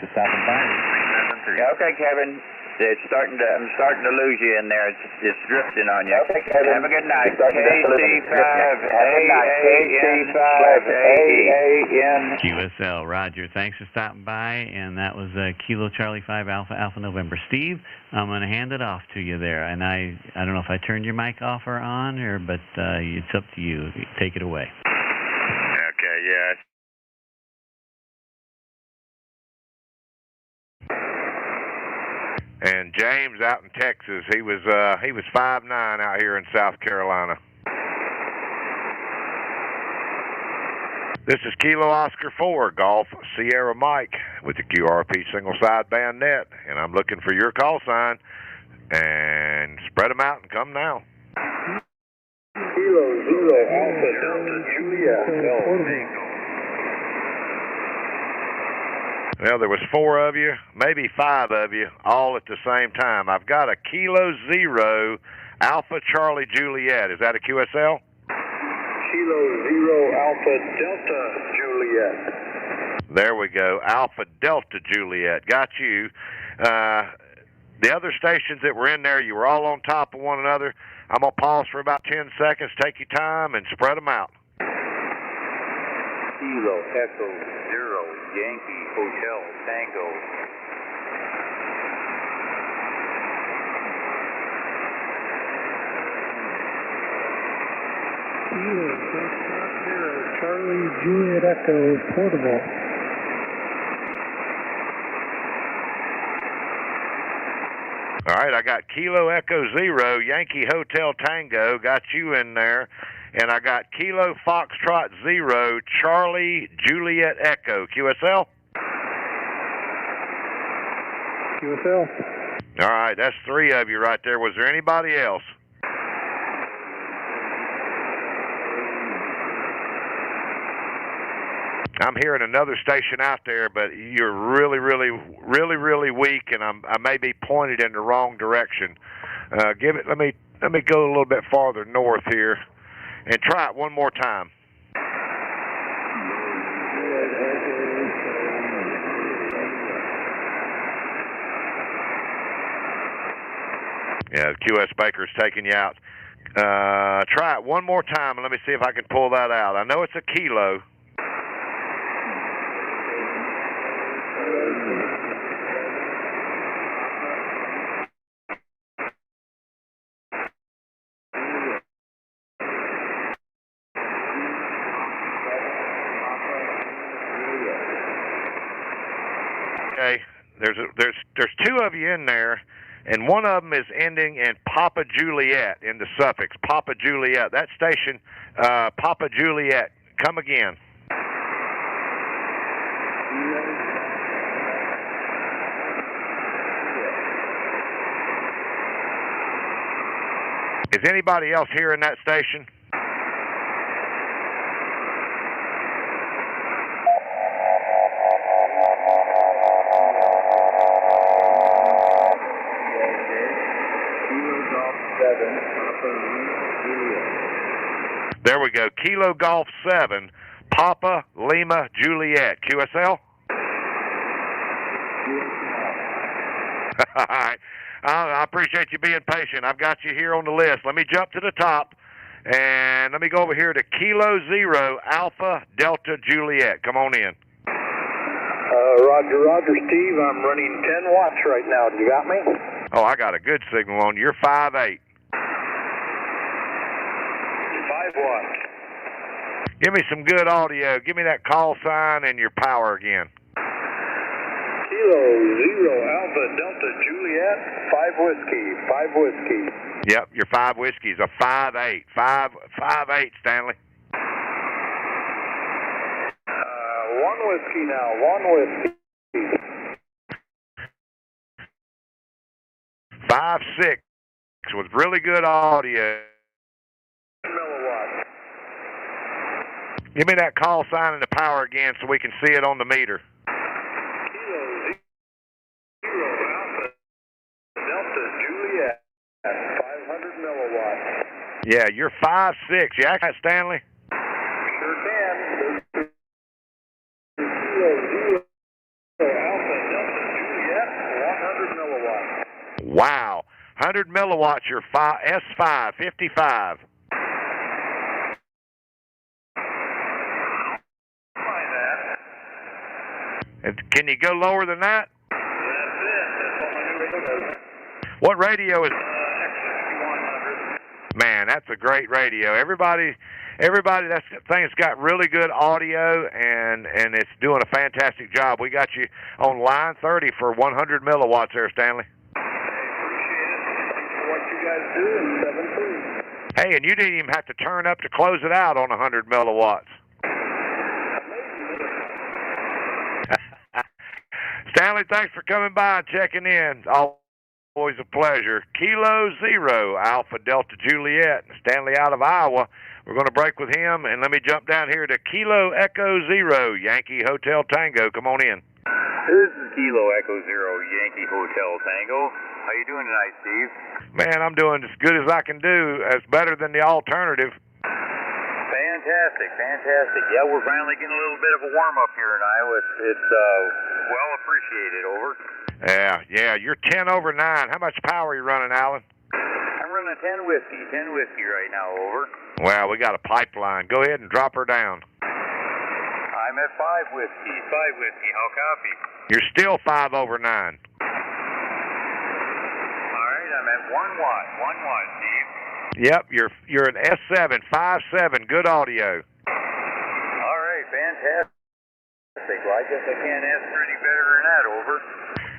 Okay, Kevin. I'm starting to lose you in there. It's drifting on you. Okay, have a good night. KC5AAN. QSL, Roger. Thanks for stopping by, and that was Kilo Charlie 5 Alpha November. Steve, I'm going to hand it off to you there, and I don't know if I turned your mic off or on, but it's up to you. Take it away. Okay, yeah. And James out in Texas, he was 5'9" out here in South Carolina. This is Kilo Oscar 4 Golf Sierra Mike with the QRP single sideband net, and I'm looking for your call sign. And spread them out and come now. Kilo Zulu Alpha Delta Juliet. Well, there was 4 of you, maybe 5 of you, all at the same time. I've got a Kilo 0 Alpha Charlie Juliet. Is that a QSL? Kilo 0 Alpha Delta Juliet. There we go, Alpha Delta Juliet. Got you. The other stations that were in there, you were all on top of one another. I'm going to pause for about 10 seconds. Take your time and spread them out. Kilo Echo 0 Yankee Hotel Tango. Kilo Foxtrot 0 Charlie Juliet Echo Portable. All right, I got Kilo Echo 0 Yankee Hotel Tango, got you in there. And I got Kilo Foxtrot 0 Charlie Juliet Echo. QSL? QSL. All right, that's 3 of you right there. Was there anybody else? I'm hearing another station out there, but you're really weak, and I may be pointed in the wrong direction. Let me go a little bit farther north here, and try it one more time. Yeah, QS Baker's taking you out. Try it one more time, and let me see if I can pull that out. I know it's a kilo. Okay, there's 2 of you in there, and one of them is ending in Papa Juliet in the suffix Papa Juliet. That station, Papa Juliet. Come again. Is anybody else here in that station? There we go. Kilo Golf 7, Papa Lima Juliet. QSL? All right. I appreciate you being patient. I've got you here on the list. Let me jump to the top, and let me go over here to Kilo 0 Alpha Delta Juliet. Come on in. Roger, Steve. I'm running 10 watts right now. You got me? Oh, I got a good signal on you. You're 5'8". 5 watts. Give me some good audio. Give me that call sign and your power again. Kilo 0 Alpha Delta Juliet, 5 whiskey. Yep, your 5 whiskeys, a 5'8". 5'8", Stanley. 1 whiskey now, 1 whiskey. 5'6", with really good audio. Milliwatts. Give me that call sign and the power again so we can see it on the meter. Kilo 0 Alpha Delta Juliet, 500 milliwatts. Yeah, you're 5'6". You act like Stanley? Sure can. Kilo 0 Alpha Delta Juliet, 100 milliwatts. Wow. 100 milliwatts, your S5, 55. And can you go lower than that? That's it. That's all my new radio. What radio is? X6100. Man, that's a great radio. Everybody, that thing's got really good audio, and it's doing a fantastic job. We got you on line 30 for 100 milliwatts there, Stanley. What you guys do in 7-3. Hey, and you didn't even have to turn up to close it out on 100 milliwatts. Stanley, thanks for coming by and checking in. Always a pleasure. Kilo 0 Alpha Delta Juliet, Stanley out of Iowa. We're going to break with him, and let me jump down here to Kilo Echo 0 Yankee Hotel Tango. Come on in. This is Kilo Echo 0 Yankee Hotel Tango. How you doing tonight, Steve? Man, I'm doing as good as I can do. It's better than the alternative. Fantastic. Yeah, we're finally getting a little bit of a warm-up here in Iowa. It's well appreciated, over. Yeah, you're 10 over 9. How much power are you running, Alan? I'm running a 10 whiskey. 10 whiskey right now, over. Well, we got a pipeline. Go ahead and drop her down. I'm at 5 whiskey. 5 whiskey. How copy? You're still 5 over 9. All right, I'm at 1 watt. 1 watt, Steve. Yep, you're an S7, 5.7, good audio. All right, fantastic. Well, I guess I can't ask for any better than that, over.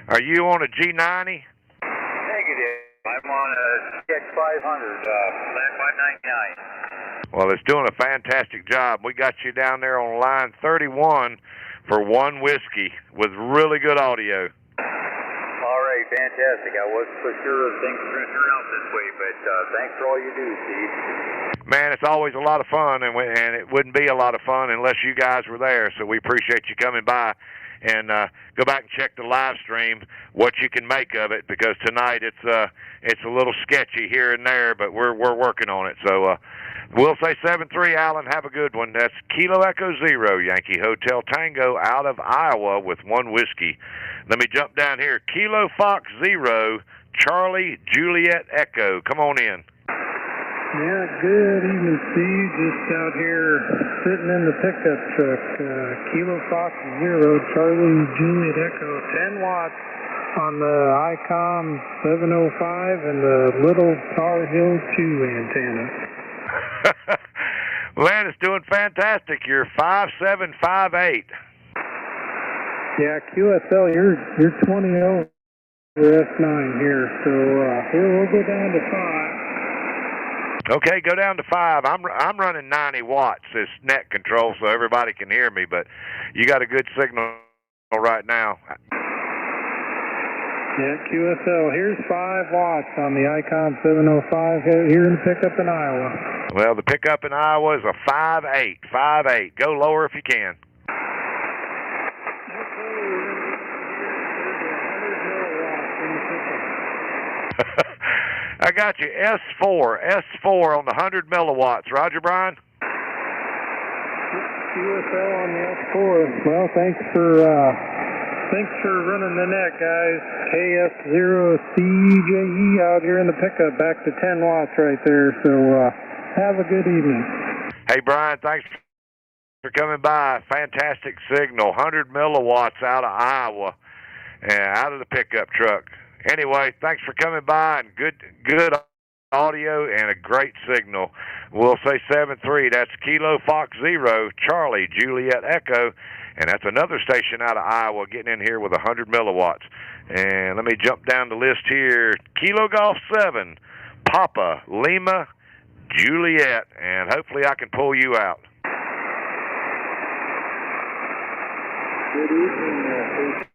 Are you on a G90? Negative. I'm on a CX500, flat 599. Well, it's doing a fantastic job. We got you down there on line 31 for 1 whiskey with really good audio. All right, fantastic. I wasn't so sure things were going to turn out this way, but thanks for all you do, Steve. Man, it's always a lot of fun, and it wouldn't be a lot of fun unless you guys were there, so we appreciate you coming by. And go back and check the live stream, what you can make of it, because tonight it's a little sketchy here and there, but we're working on it. So we'll say 7-3, Alan. Have a good one. That's Kilo Echo Zero, Yankee Hotel Tango out of Iowa with 1 whiskey. Let me jump down here. Kilo Fox Zero, Charlie Juliet Echo. Come on in. Yeah, good evening, Steve. Just out here sitting in the pickup truck. Kilo Fox Zero, Charlie Juliet Echo, 10 watts on the ICOM 705 and the little Tar Heel 2 antenna. Man, it's doing fantastic. You're 5.7, 5.8. Yeah, QSL, you're 20 over S9 here, so here we'll go down to 5. Okay, go down to 5. I'm running 90 watts as net control, so everybody can hear me. But you got a good signal right now. Yeah, QSL. Here's 5 watts on the ICOM 705 here in the pickup in Iowa. Well, the pickup in Iowa is a 5.8. 5.8. Go lower if you can. I got you. S4 on the 100 milliwatts. Roger, Brian? QSL on the S4. Well, thanks for running the net, guys. KF0CJE out here in the pickup, back to 10 watts right there. So have a good evening. Hey, Brian, thanks for coming by. Fantastic signal. 100 milliwatts out of Iowa, out of the pickup truck. Anyway, thanks for coming by, and good audio and a great signal. We'll say 7-3. That's Kilo Fox Zero, Charlie Juliet Echo, and that's another station out of Iowa getting in here with 100 milliwatts. And let me jump down the list here. Kilo Golf 7, Papa Lima Juliet, and hopefully I can pull you out. Good evening,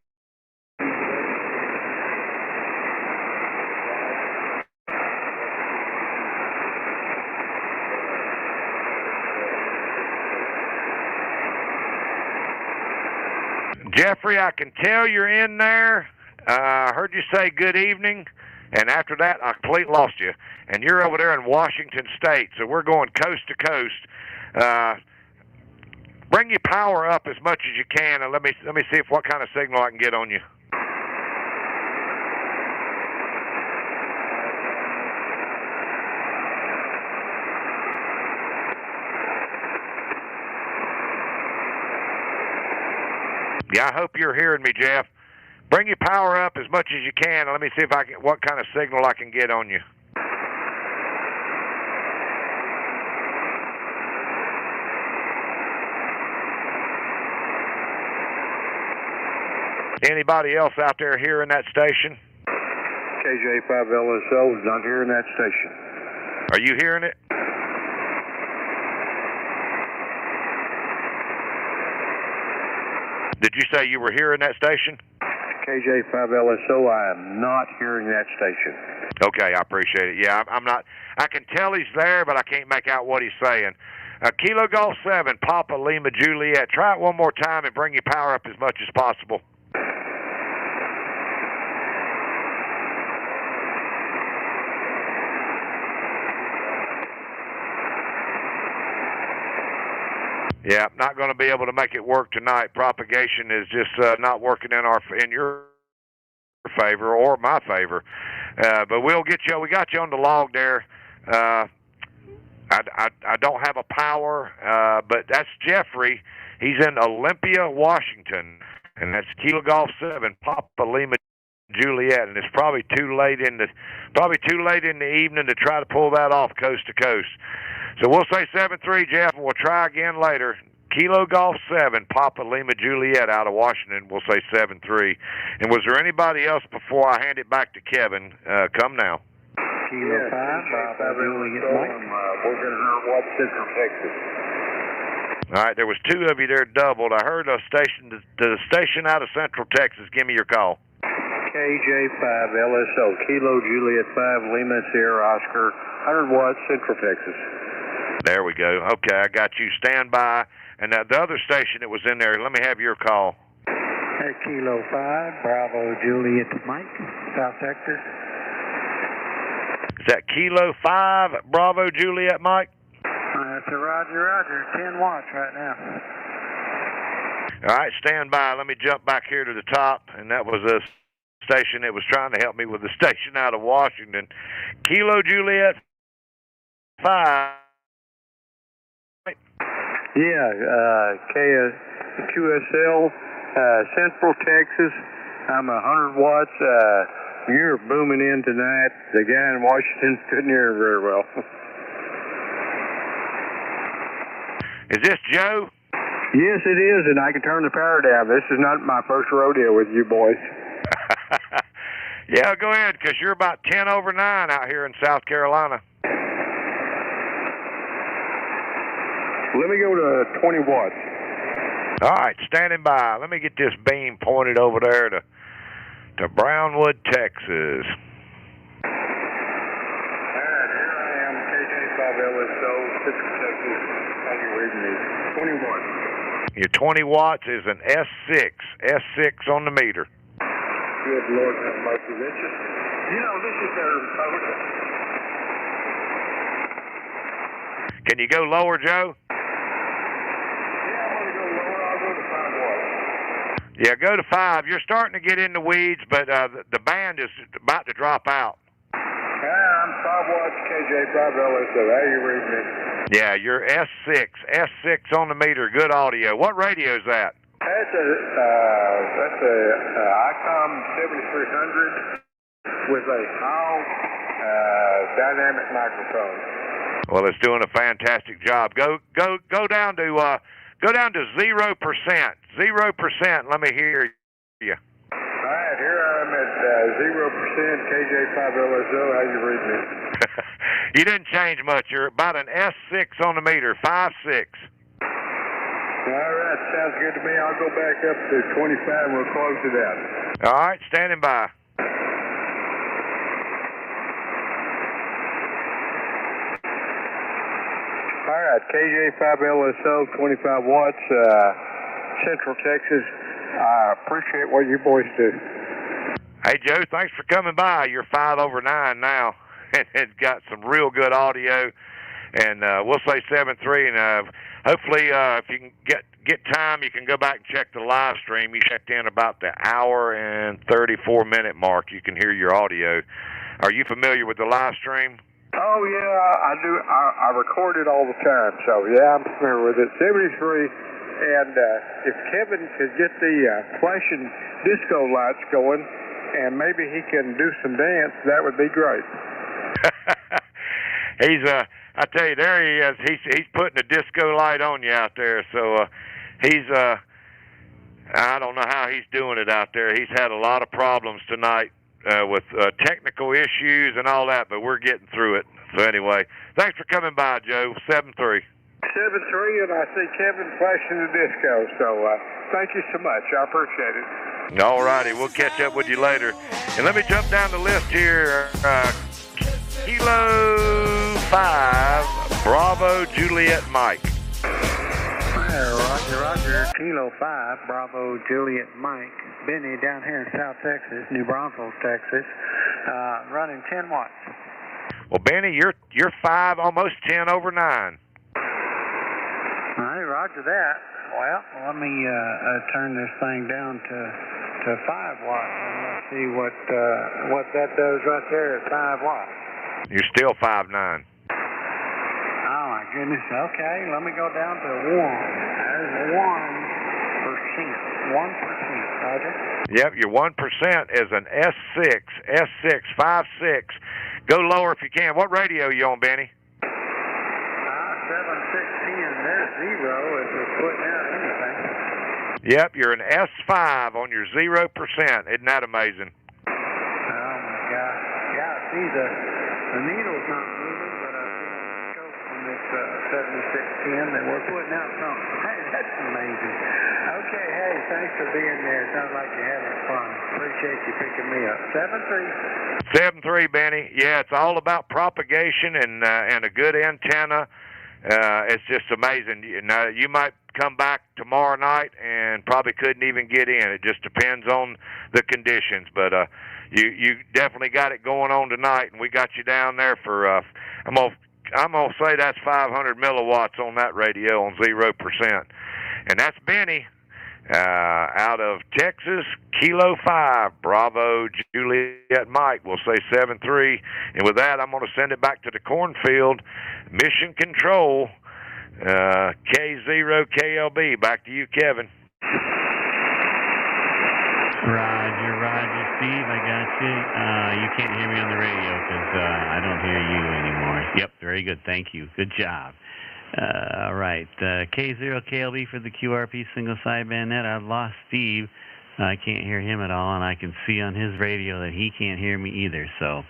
Jeffrey, I can tell you're in there. I heard you say good evening, and after that, I completely lost you. And you're over there in Washington State, so we're going coast to coast. Bring your power up as much as you can, and let me see what kind of signal I can get on you. Yeah, I hope you're hearing me, Jeff. Bring your power up as much as you can, and let me see what kind of signal I can get on you. Anybody else out there hearing that station? KJ5LSO is not hearing that station. Are you hearing it? Did you say you were hearing that station? KJ5LSO, I am not hearing that station. Okay, I appreciate it. Yeah, I'm not. I can tell he's there, but I can't make out what he's saying. Kilo Golf 7, Papa Lima Juliet. Try it one more time and bring your power up as much as possible. Yeah, not going to be able to make it work tonight. Propagation is just not working in your favor or my favor. But we'll get you. We got you on the log there. I don't have a power, but that's Jeffrey. He's in Olympia, Washington, and that's Kilo Golf 7, Papa Lima Juliet, and it's probably too late in the evening to try to pull that off coast to coast. So we'll say 7-3, Jeff, and we'll try again later. Kilo Golf 7, Papa Lima Juliet out of Washington. We'll say 7-3. And was there anybody else before I hand it back to Kevin? Come now. Kilo 5, Papa Juliet Mike. We're going to watch Central Texas. All right, there was 2 of you there doubled. I heard the station out of Central Texas. Give me your call. KJ5 LSO, Kilo Juliet 5, Lima Sierra Oscar, 100 watts, Central Texas. There we go. Okay, I got you. Stand by. And the other station that was in there, let me have your call. Hey, Kilo 5, Bravo Juliet Mike, South Texas. Is that Kilo 5, Bravo Juliet Mike? That's a Roger, 10 watts right now. All right, stand by. Let me jump back here to the top, and that was a station that was trying to help me with the station out of Washington. Kilo Juliet 5. Yeah, QSL, Central Texas. I'm 100 watts. You're booming in tonight. The guy in Washington couldn't hear very well. Is this Joe? Yes, it is, and I can turn the power down. This is not my first rodeo with you boys. Yeah, go ahead, because you're about 10 over 9 out here in South Carolina. Let me go to 20 watts. All right, standing by. Let me get this beam pointed over there to Brownwood, Texas. All right, here I am, KJ5LSO, Central Texas. How you reading me? 20 watts. Your 20 watts is an S6 on the meter. Good Lord, have mercy. This is, this is better than power. Can you go lower, Joe? Yeah, go to 5. You're starting to get in the weeds, but the band is about to drop out. I'm 5 watts, KJ5LSO. How you reading me? Yeah, you're S6 on the meter. Good audio. What radio is that? That's a ICOM 7300 with a Hall dynamic microphone. Well, it's doing a fantastic job. Go down to 0%. 0%. Let me hear you. All right, here I'm at 0%, KJ5LSO. How you reading me? You didn't change much. You're about an S6 on the meter, 5.6. All right, sounds good to me. I'll go back up to 25 and we'll close it out. All right, standing by. All right, KJ5LSO, 25 watts, Central Texas. I appreciate what you boys do. Hey, Joe, thanks for coming by. You're 5 over 9 now. It's got some real good audio, and we'll say 7-3. And hopefully, if you can get time, you can go back and check the live stream. You checked in about the hour and 34-minute mark. You can hear your audio. Are you familiar with the live stream? Oh, yeah, I do. I record it all the time, so, yeah, I'm familiar with it. 73, and if Kevin could get the flashing disco lights going, and maybe he can do some dance, that would be great. I tell you, there he is. He's putting a disco light on you out there, so I don't know how he's doing it out there. He's had a lot of problems tonight. With technical issues and all that, but we're getting through it. So anyway, thanks for coming by, Joe. 7-3. 7-3, and I see Kevin flashing the disco, so thank you so much. I appreciate it. All righty, we'll catch up with you later. And let me jump down the list here. Kilo 5, Bravo Juliet Mike. Roger. Kilo 5, Bravo Juliet Mike. Benny down here in South Texas, New Braunfels, Texas, running 10 watts. Well, Benny, you're 5, almost 10 over 9. All right, roger that. Well, let me turn this thing down to 5 watts. And let's see what that does right there at 5 watts. You're still 5.9. Oh my goodness. Okay, let me go down to 1. There's 1%. 1%, Roger. Yep, your 1% is an S6, 56. Go lower if you can. What radio are you on, Benny? 7610. There's 0 if we're putting out anything. Yep, you're an S5 on your 0%. Isn't that amazing? Oh my gosh. Yeah, see the needle's not moving, but go from this 7610 that we're putting out something. Hey, that's amazing. Okay, hey, thanks for being there. Sounds like you're having fun. Appreciate you picking me up. 7-3. 7-3, Benny. Yeah, it's all about propagation and a good antenna. It's just amazing. Now, you might come back tomorrow night and probably couldn't even get in. It just depends on the conditions. But you definitely got it going on tonight, and we got you down there for I'm gonna say that's 500 milliwatts on that radio on 0%, and that's Benny out of Texas, Kilo 5, Bravo, Juliet, Mike. We'll say 7-3, and with that, I'm going to send it back to the cornfield. Mission Control, K0KLB. Back to you, Kevin. Roger, Steve, I got you. You can't hear me on the radio because I don't hear you anymore. Yep, very good. Thank you. Good job. All right, K0KLB for the QRP single sideband net. I've lost Steve. I can't hear him at all, and I can see on his radio that he can't hear me either. So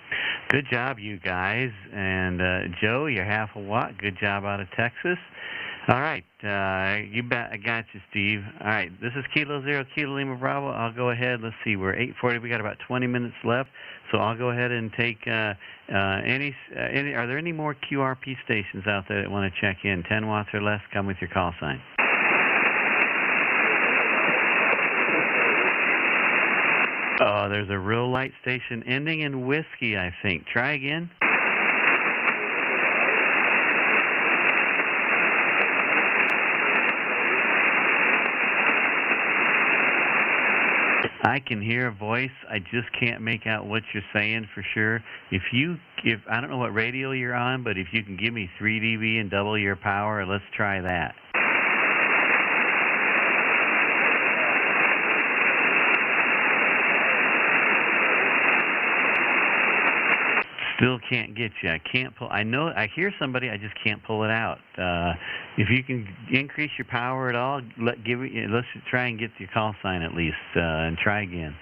good job, you guys. And Joe, you're half a watt. Good job out of Texas. All right, you bet. I got you, Steve. All right, this is Kilo 0, Kilo Lima Bravo. I'll go ahead. Let's see, we're 8:40. We got about 20 minutes left, so I'll go ahead and take any. Are there any more QRP stations out there that want to check in? 10 watts or less. Come with your call sign. Oh, there's a real light station ending in whiskey, I think. Try again. I can hear a voice. I just can't make out what you're saying for sure. If I don't know what radio you're on, but if you can give me 3 dB and double your power, let's try that. Still can't get you. I can't pull. I know. I hear somebody. I just can't pull it out. If you can increase your power at all, let's try and get your call sign at least, and try again.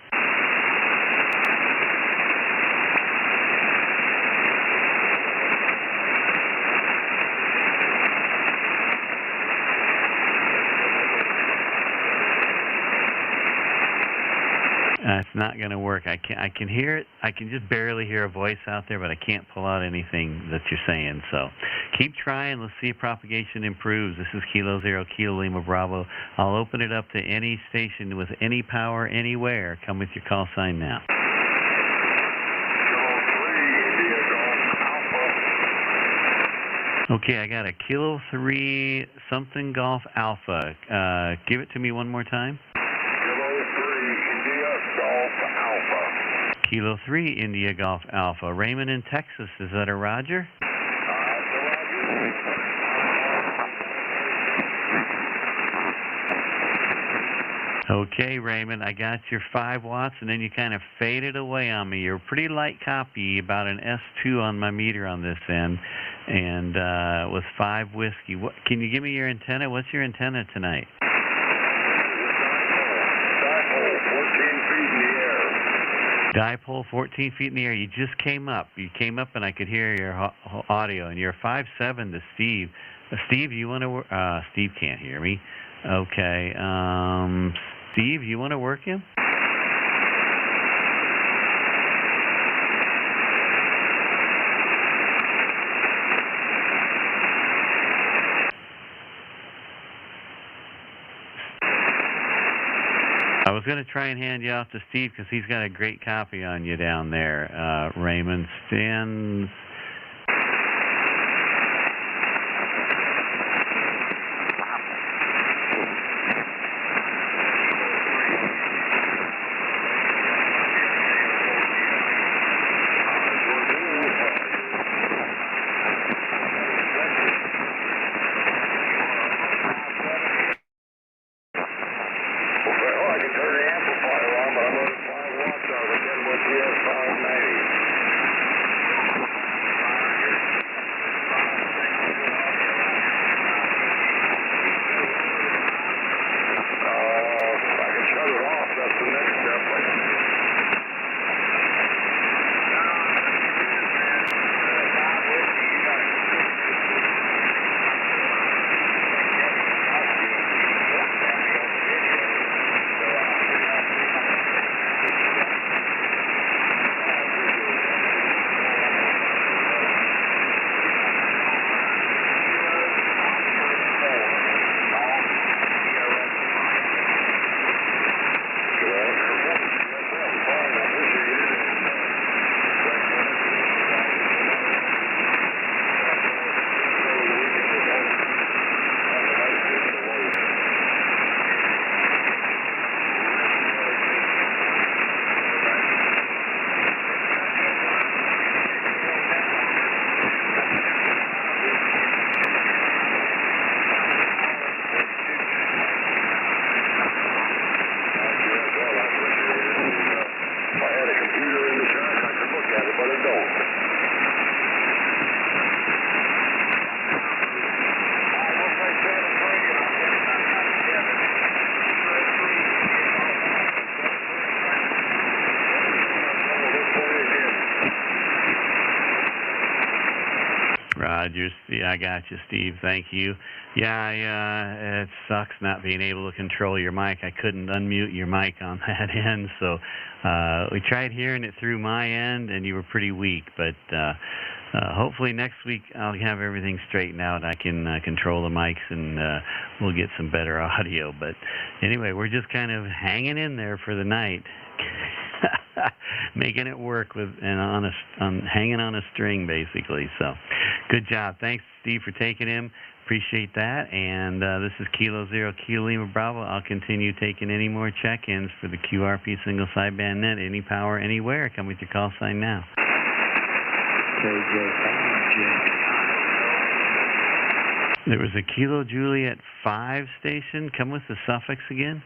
It's not going to work. I can hear it. I can just barely hear a voice out there, but I can't pull out anything that you're saying. So keep trying. Let's see if propagation improves. This is Kilo 0, Kilo Lima Bravo. I'll open it up to any station with any power anywhere. Come with your call sign now. Okay, I got a Kilo 3 something Golf Alpha. Give it to me one more time. Kilo 3 India Golf Alpha. Raymond in Texas, is that a Roger? Okay, Raymond, I got your 5 watts, and then you kind of faded away on me. You're a pretty light copy, about an S2 on my meter on this end, and with 5 whiskey. Can you give me your antenna? What's your antenna tonight? Dipole, 14 feet in the air. You just came up. You came up, and I could hear your audio. And you're 5'7" to Steve. Steve, you want to work? Steve can't hear me. Okay. Steve, you want to work him? I was going to try and hand you off to Steve because he's got a great copy on you down there, Raymond. Stands. Roger. Yeah, I got you, Steve. Thank you. Yeah, it sucks not being able to control your mic. I couldn't unmute your mic on that end, so we tried hearing it through my end, and you were pretty weak. But hopefully next week I'll have everything straightened out. I can control the mics, and we'll get some better audio. But anyway, we're just kind of hanging in there for the night. Making it work with and hanging on a string, basically. So, good job. Thanks, Steve, for taking him. Appreciate that. And this is Kilo Zero Kilo Lima Bravo. I'll continue taking any more check-ins for the QRP single sideband net. Any power, anywhere. Come with your call sign now. There was a Kilo Juliet 5 station. Come with the suffix again.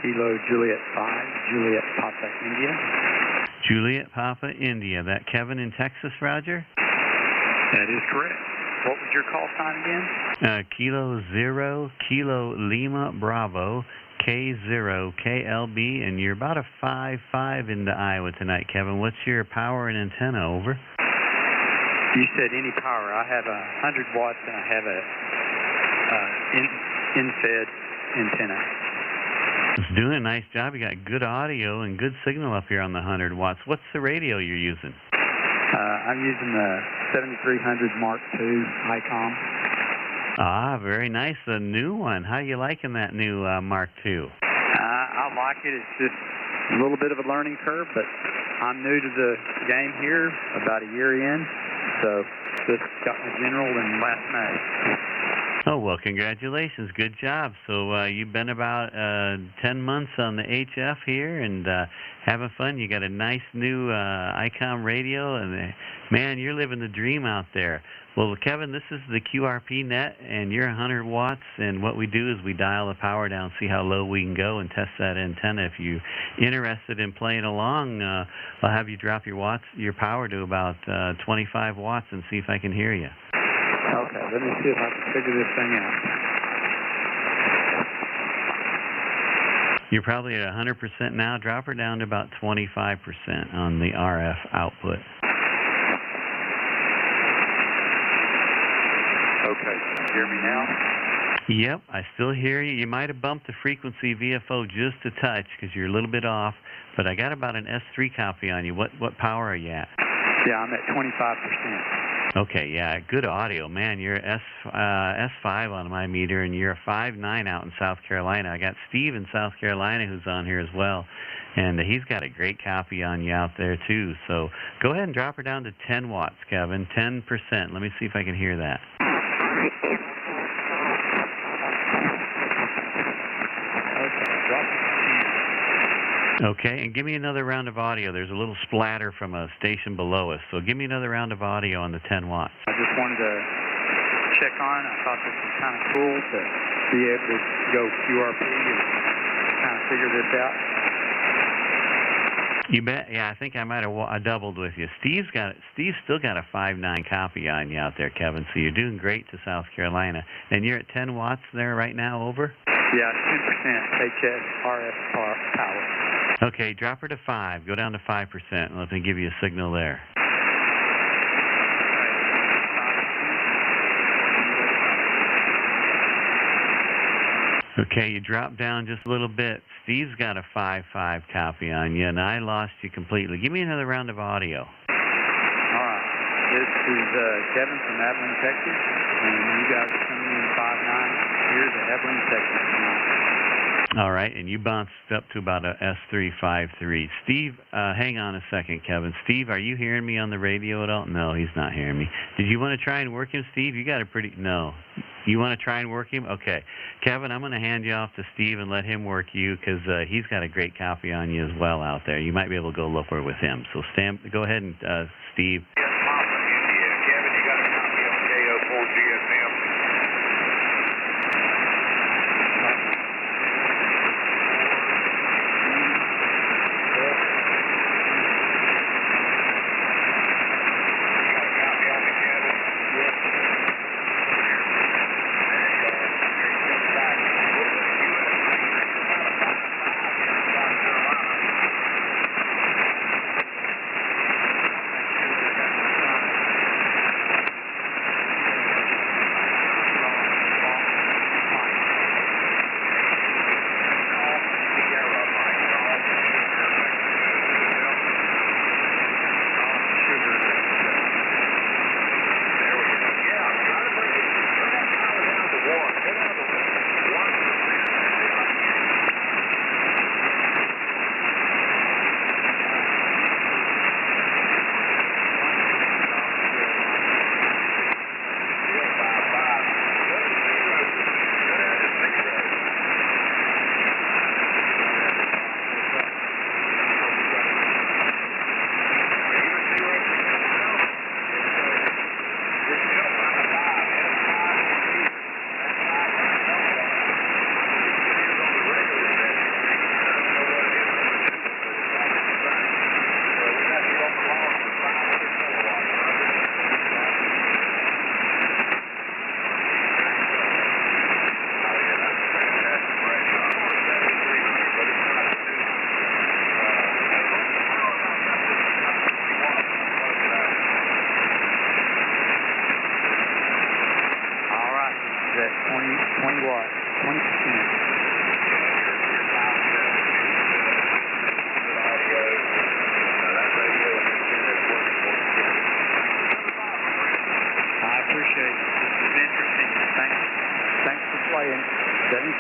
Kilo Juliet 5, Juliet Papa India. Juliet Papa India. That Kevin in Texas, Roger? That is correct. What was your call sign again? Kilo Zero Kilo Lima Bravo K0 KLB, and you're about a 5-5 into Iowa tonight, Kevin. What's your power and antenna? Over. You said any power. I have 100 watts and I have a in-fed antenna. It's doing a nice job. You got good audio and good signal up here on the 100 watts. What's the radio you're using? I'm using the 7300 Mark II ICOM. Ah, very nice. A new one. How are you liking that new Mark II? I like it. It's just a little bit of a learning curve, but I'm new to the game here, about a year in, so just got my general in last May. Oh, well, congratulations. Good job. So you've been about 10 months on the HF here and having fun. You got a nice new ICOM radio, and man, you're living the dream out there. Well, Kevin, this is the QRP net, and you're 100 watts, and what we do is we dial the power down, see how low we can go, and test that antenna. If you're interested in playing along, I'll have you drop your power to about 25 watts and see if I can hear you. Okay, let me see if I can figure this thing out. You're probably at 100% now. Drop her down to about 25% on the RF output. Okay, can you hear me now? Yep, I still hear you. You might have bumped the frequency VFO just a touch because you're a little bit off, but I got about an S3 copy on you. What power are you at? Yeah, I'm at 25%. Okay, yeah, good audio. Man, you're S5 on my meter, and you're a 5.9 out in South Carolina. I got Steve in South Carolina who's on here as well, and he's got a great copy on you out there, too. So go ahead and drop her down to 10 watts, Kevin, 10%. Let me see if I can hear that. Okay, and give me another round of audio. There's a little splatter from a station below us, so give me another round of audio on the 10 watts. I just wanted to check on. I thought this was kind of cool to be able to go QRP and kind of figure this out. You bet. Yeah, I think I might have doubled with you. Steve's still got a 5.9 copy on you out there, Kevin, so you're doing great to South Carolina. And you're at 10 watts there right now, over? Yeah, 10% HS RF power. Okay, drop her to 5. Go down to 5%, and let me give you a signal there. Okay, you dropped down just a little bit. Steve's got a 5.5 copy on you, and I lost you completely. Give me another round of audio. All right. This is Kevin from Abilene, Texas, and you guys are coming in 5.9 here to Abilene, Texas tonight. All right, and you bounced up to about a S353. Steve, hang on a second, Kevin. Steve, are you hearing me on the radio at all? No, he's not hearing me. Did you want to try and work him, Steve? You got a pretty... No. You want to try and work him? Okay. Kevin, I'm going to hand you off to Steve and let him work you because he's got a great copy on you as well out there. You might be able to go lower with him. So go ahead and, Steve. Kevin, you got a copy on KO4 GSM?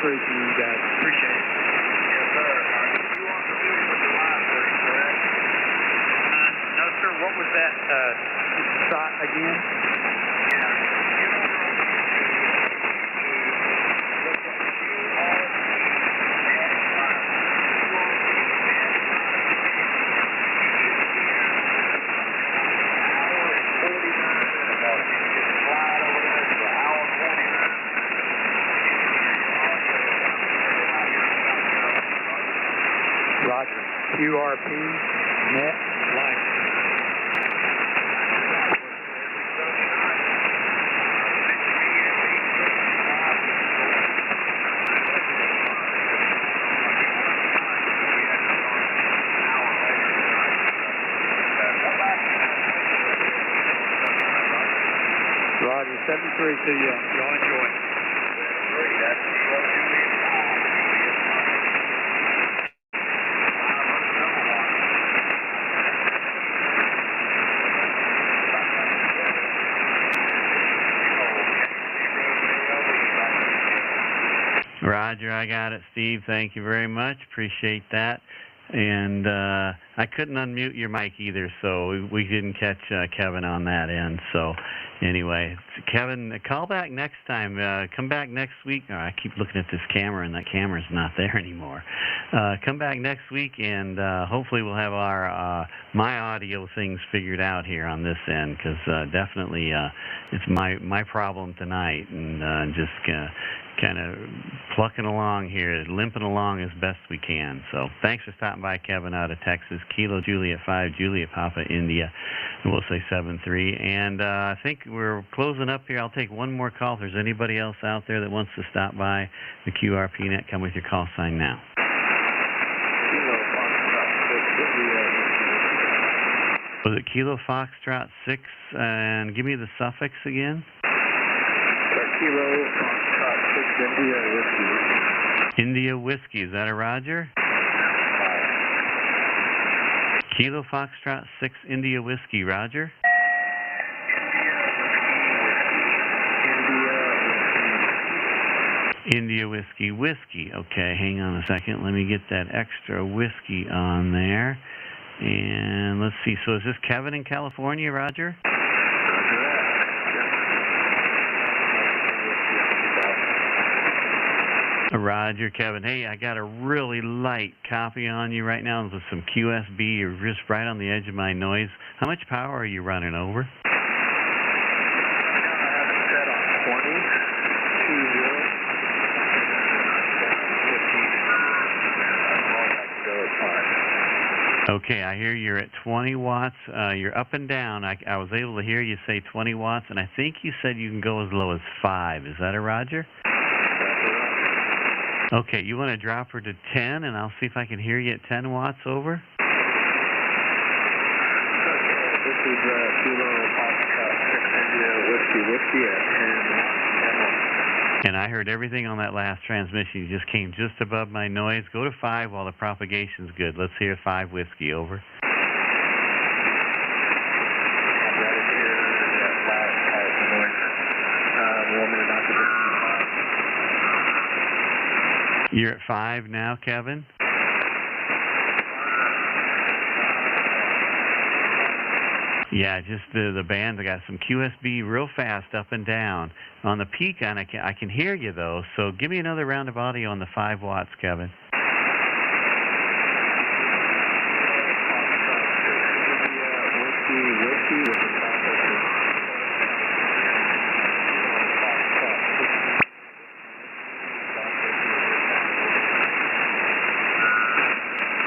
crew to you guys. Appreciate it. Yes, sir. You are familiar with the live stream, correct? No, sir. What was that site again? Roger. QRP Net Livestream. Roger. 73 to you. Y'all enjoy. Roger, I got it, Steve. Thank you very much. Appreciate that. And I couldn't unmute your mic either, so we didn't catch Kevin on that end. So anyway, Kevin, call back next time. Come back next week. Oh, I keep looking at this camera, and that camera's not there anymore. Come back next week, and hopefully we'll have our my audio things figured out here on this end, because definitely it's my problem tonight, and just kind of plucking along here, limping along as best we can. So thanks for stopping by, Kevin, out of Texas. Kilo Juliet 5, Juliet Papa, India. And we'll say 7-3. And I think we're closing up here. I'll take one more call. If there's anybody else out there that wants to stop by the QRP Net, come with your call sign now. Was it Kilo Foxtrot 6? And give me the suffix again. Kilo Foxtrot 6 India Whiskey. India Whiskey. Is that a Roger? Kilo Foxtrot 6 India Whiskey. Roger? India Whiskey. Whiskey. Okay, hang on a second. Let me get that extra whiskey on there. And let's see. So is this Kevin in California, Roger? Roger, Kevin. Hey, I got a really light copy on you right now with some QSB. You're just right on the edge of my noise. How much power are you running over? I have it set on 20, 20. Okay, I hear you're at 20 watts. You're up and down. I was able to hear you say 20 watts, and I think you said you can go as low as 5. Is that a Roger? Okay, you want to drop her to 10, and I'll see if I can hear you at 10 watts over? Okay, this is Kilo Foxtrot 6 India Whiskey at 10 watts. And I heard everything on that last transmission. You just came just above my noise. Go to 5 while the propagation's good. Let's hear 5 whiskey, over. I'm right here at last part noise. You want me to knock it down? You're at 5 now, Kevin? Yeah, just the band. I got some QSB real fast up and down. On the peak, I can hear you, though. So give me another round of audio on the 5 watts, Kevin.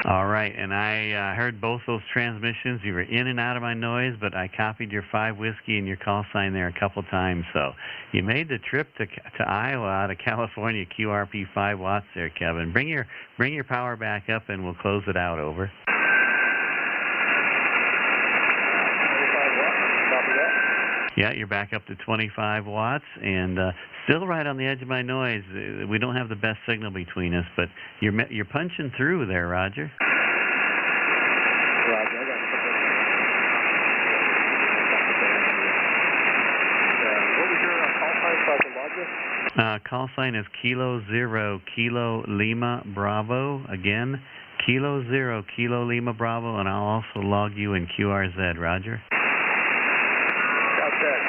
All right, and I heard both those transmissions. You were in and out of my noise, but I copied your 5 whiskey and your call sign there a couple times. So you made the trip to Iowa out of California, QRP 5 watts there, Kevin. Bring your power back up, and we'll close it out, over. Yeah, you're back up to 25 watts, and still right on the edge of my noise. We don't have the best signal between us, but you're punching through there, Roger. Roger, I got what was your call sign so I can log this? call sign is Kilo 0 Kilo Lima Bravo. Again, Kilo 0 Kilo Lima Bravo, and I'll also log you in QRZ, Roger. Got that.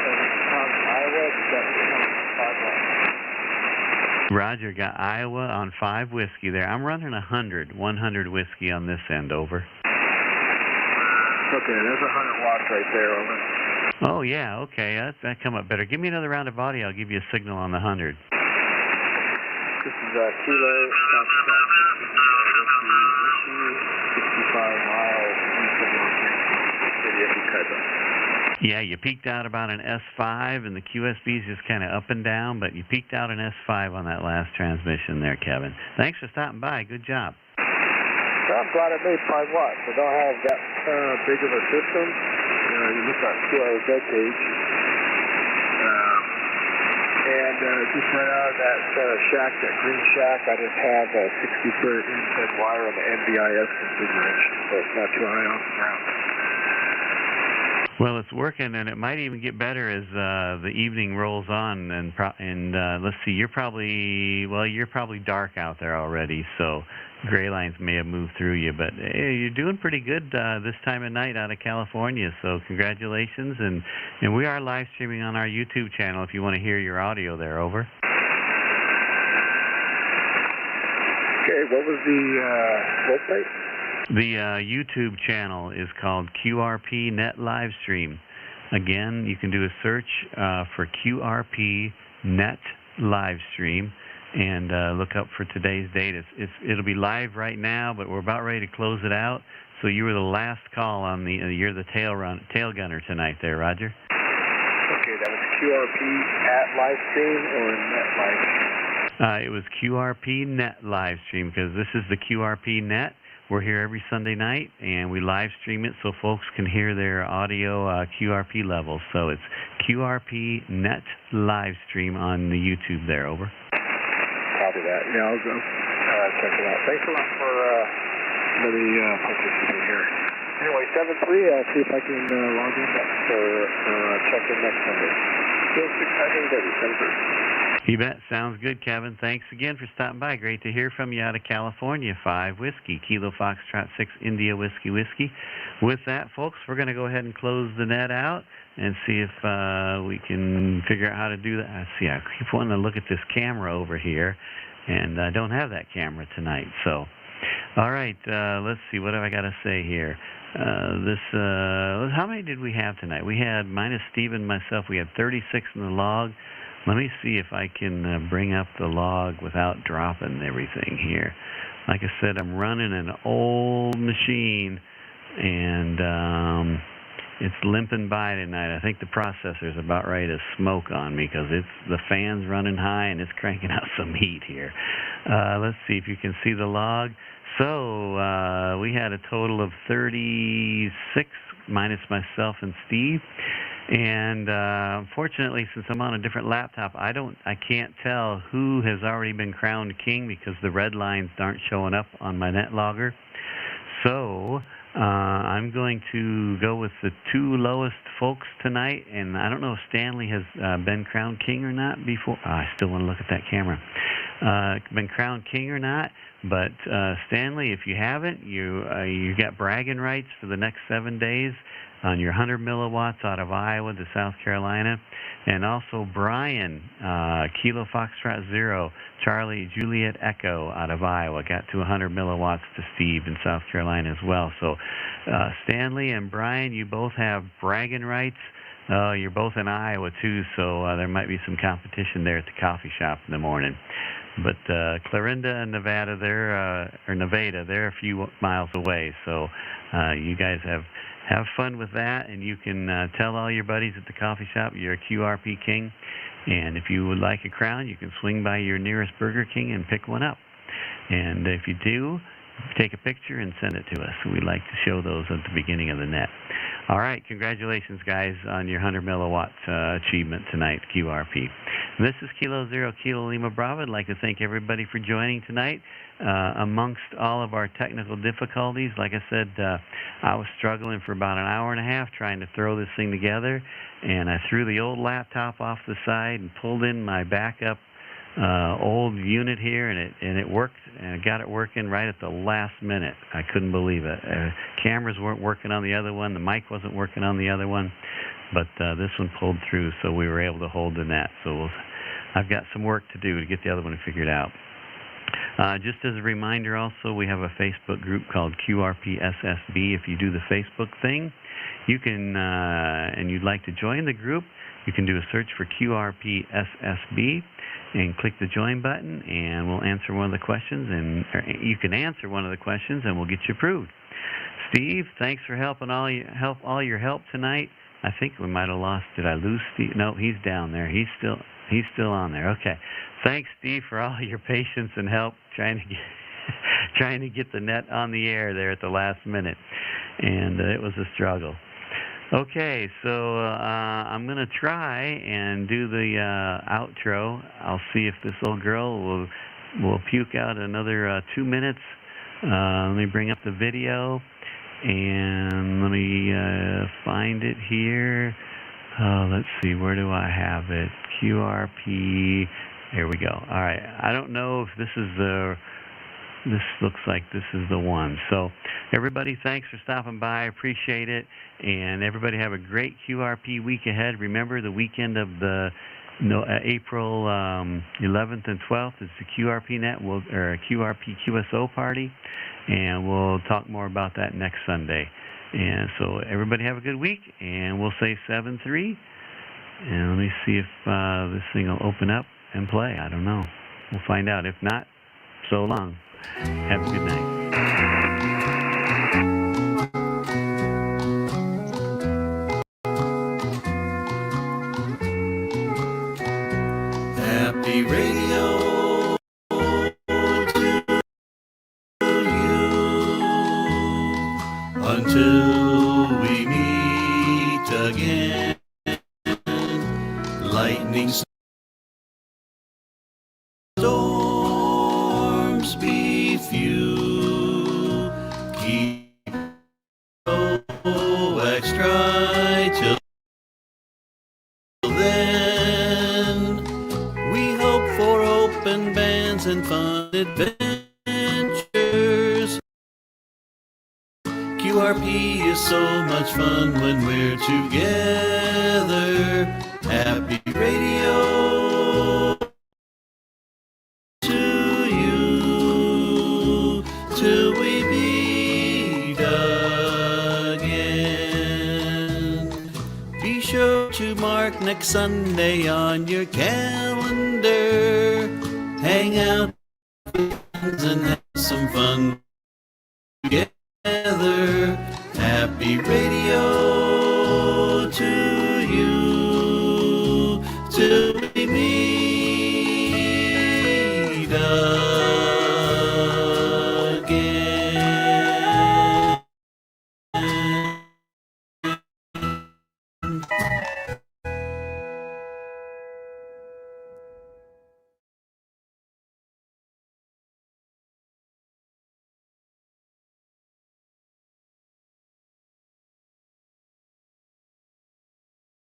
Iowa, got 5 watts. Roger, got Iowa on 5 whiskey there. I'm running 100 whiskey on this end, over. Okay, there's 100 watts right there, over. Oh, yeah, okay, that come up better. Give me another round of audio. I'll give you a signal on the 100. This is Kilo, whiskey, 65 miles, Yeah, you peaked out about an S5, and the QSB's just kind of up and down, but you peaked out an S5 on that last transmission there, Kevin. Thanks for stopping by. Good job. Well, I'm glad I made 5 watts. I don't have that big of a system. You look at QRZ page. And just right out of that shack, that green shack, I just have a 60-foot inset wire on the NVIS configuration, so it's not too high off the ground. Well, it's working, and it might even get better as the evening rolls on. And let's see, you're probably dark out there already, so gray lines may have moved through you. But hey, you're doing pretty good this time of night out of California, so congratulations. And we are live streaming on our YouTube channel if you want to hear your audio there, over. Okay, what was the website? The YouTube channel is called QRP Net Livestream. Again, you can do a search for QRP Net Livestream and look up for today's date. It'll be live right now, but we're about ready to close it out. So you were the last call on the. You're the tail gunner tonight, there, Roger. Okay, that was QRP at Livestream or Net Livestream. It was QRP Net Livestream because this is the QRP Net. We're here every Sunday night, and we live stream it so folks can hear their audio QRP levels. So it's QRP Net Livestream on the YouTube there, over. Copy that. Yeah, I'll go check it out. Thanks a lot for letting me participate here. Anyway, 7-3, I'll see if I can log in next or check in next Sunday. 6-6-9-8-7-3. You bet. Sounds good, Kevin. Thanks again for stopping by. Great to hear from you out of California. 5 whiskey, Kilo Foxtrot 6 India whiskey. With that, folks, we're going to go ahead and close the net out and see if we can figure out how to do that. I keep wanting to look at this camera over here, and I don't have that camera tonight. So, all right, let's see. What have I got to say here? How many did we have tonight? We had, minus Steve and myself, we had 36 in the log. Let me see if I can bring up the log without dropping everything here. Like I said, I'm running an old machine, and it's limping by tonight. I think the processor's about ready to smoke on me because the fan's running high and it's cranking out some heat here. Let's see if you can see the log. So we had a total of 36 minus myself and Steve. And unfortunately, since I'm on a different laptop, I can't tell who has already been crowned king because the red lines aren't showing up on my net logger. So I'm going to go with the 2 lowest folks tonight, and I don't know if Stanley has been crowned king or not before. I still want to look at that camera. Been crowned king or not, but Stanley, if you haven't, you got bragging rights for the next 7 days on your 100 milliwatts out of Iowa to South Carolina. And also Brian, Kilo Foxtrot 0, Charlie Juliet Echo out of Iowa, got to 100 milliwatts to Steve in South Carolina as well. So Stanley and Brian, you both have bragging rights. You're both in Iowa too, so there might be some competition there at the coffee shop in the morning. But Clarinda and Nevada, they're a few miles away. So you guys have fun with that, and you can tell all your buddies at the coffee shop you're a QRP king. And if you would like a crown, you can swing by your nearest Burger King and pick one up. And if you do, take a picture and send it to us. We'd like to show those at the beginning of the net. All right, congratulations, guys, on your 100 milliwatt achievement tonight, QRP. This is Kilo 0 Kilo Lima Bravo. I'd like to thank everybody for joining tonight. Amongst all of our technical difficulties, like I said, I was struggling for about an hour and a half trying to throw this thing together, and I threw the old laptop off the side and pulled in my backup old unit here, and it worked, and I got it working right at the last minute. I couldn't believe it. Cameras weren't working on the other one, the mic wasn't working on the other one, but this one pulled through, so we were able to hold the net. So I've got some work to do to get the other one figured out. Just as a reminder also, we have a Facebook group called QRP SSB. If you do the Facebook thing, you can, and you'd like to join the group, you can do a search for QRP SSB and click the join button, and we'll answer one of the questions, and you can answer one of the questions, and we'll get you approved. Steve, thanks for helping all your help tonight. I think we might have lost. Did I lose Steve? No, he's down there. He's still on there. Okay. Thanks, Steve, for all your patience and help trying to get the net on the air there at the last minute, and it was a struggle. Okay, so I'm going to try and do the outro. I'll see if this old girl will puke out another 2 minutes. Let me bring up the video, and let me find it here. Let's see, where do I have it? QRP. Here we go. All right. I don't know if this looks like this is the one. So everybody, thanks for stopping by. I appreciate it. And everybody have a great QRP week ahead. Remember, the weekend of the April 11th and 12th is the QRP Net, or QRP QSO party. And we'll talk more about that next Sunday. And so everybody have a good week. And we'll say 7-3. And let me see if this thing will open up and play. I don't know. We'll find out. If not, so long. Have a good night. Happy radio to you until we meet again. Lightning storms be few. Keep extra till then. We hope for open bands and fun adventures. QRP is so much fun when we're together. Happy radio to you till we meet again. Be sure to mark next Sunday on your calendar. Hang out with friends and have some fun together. Happy radio to you till we meet again.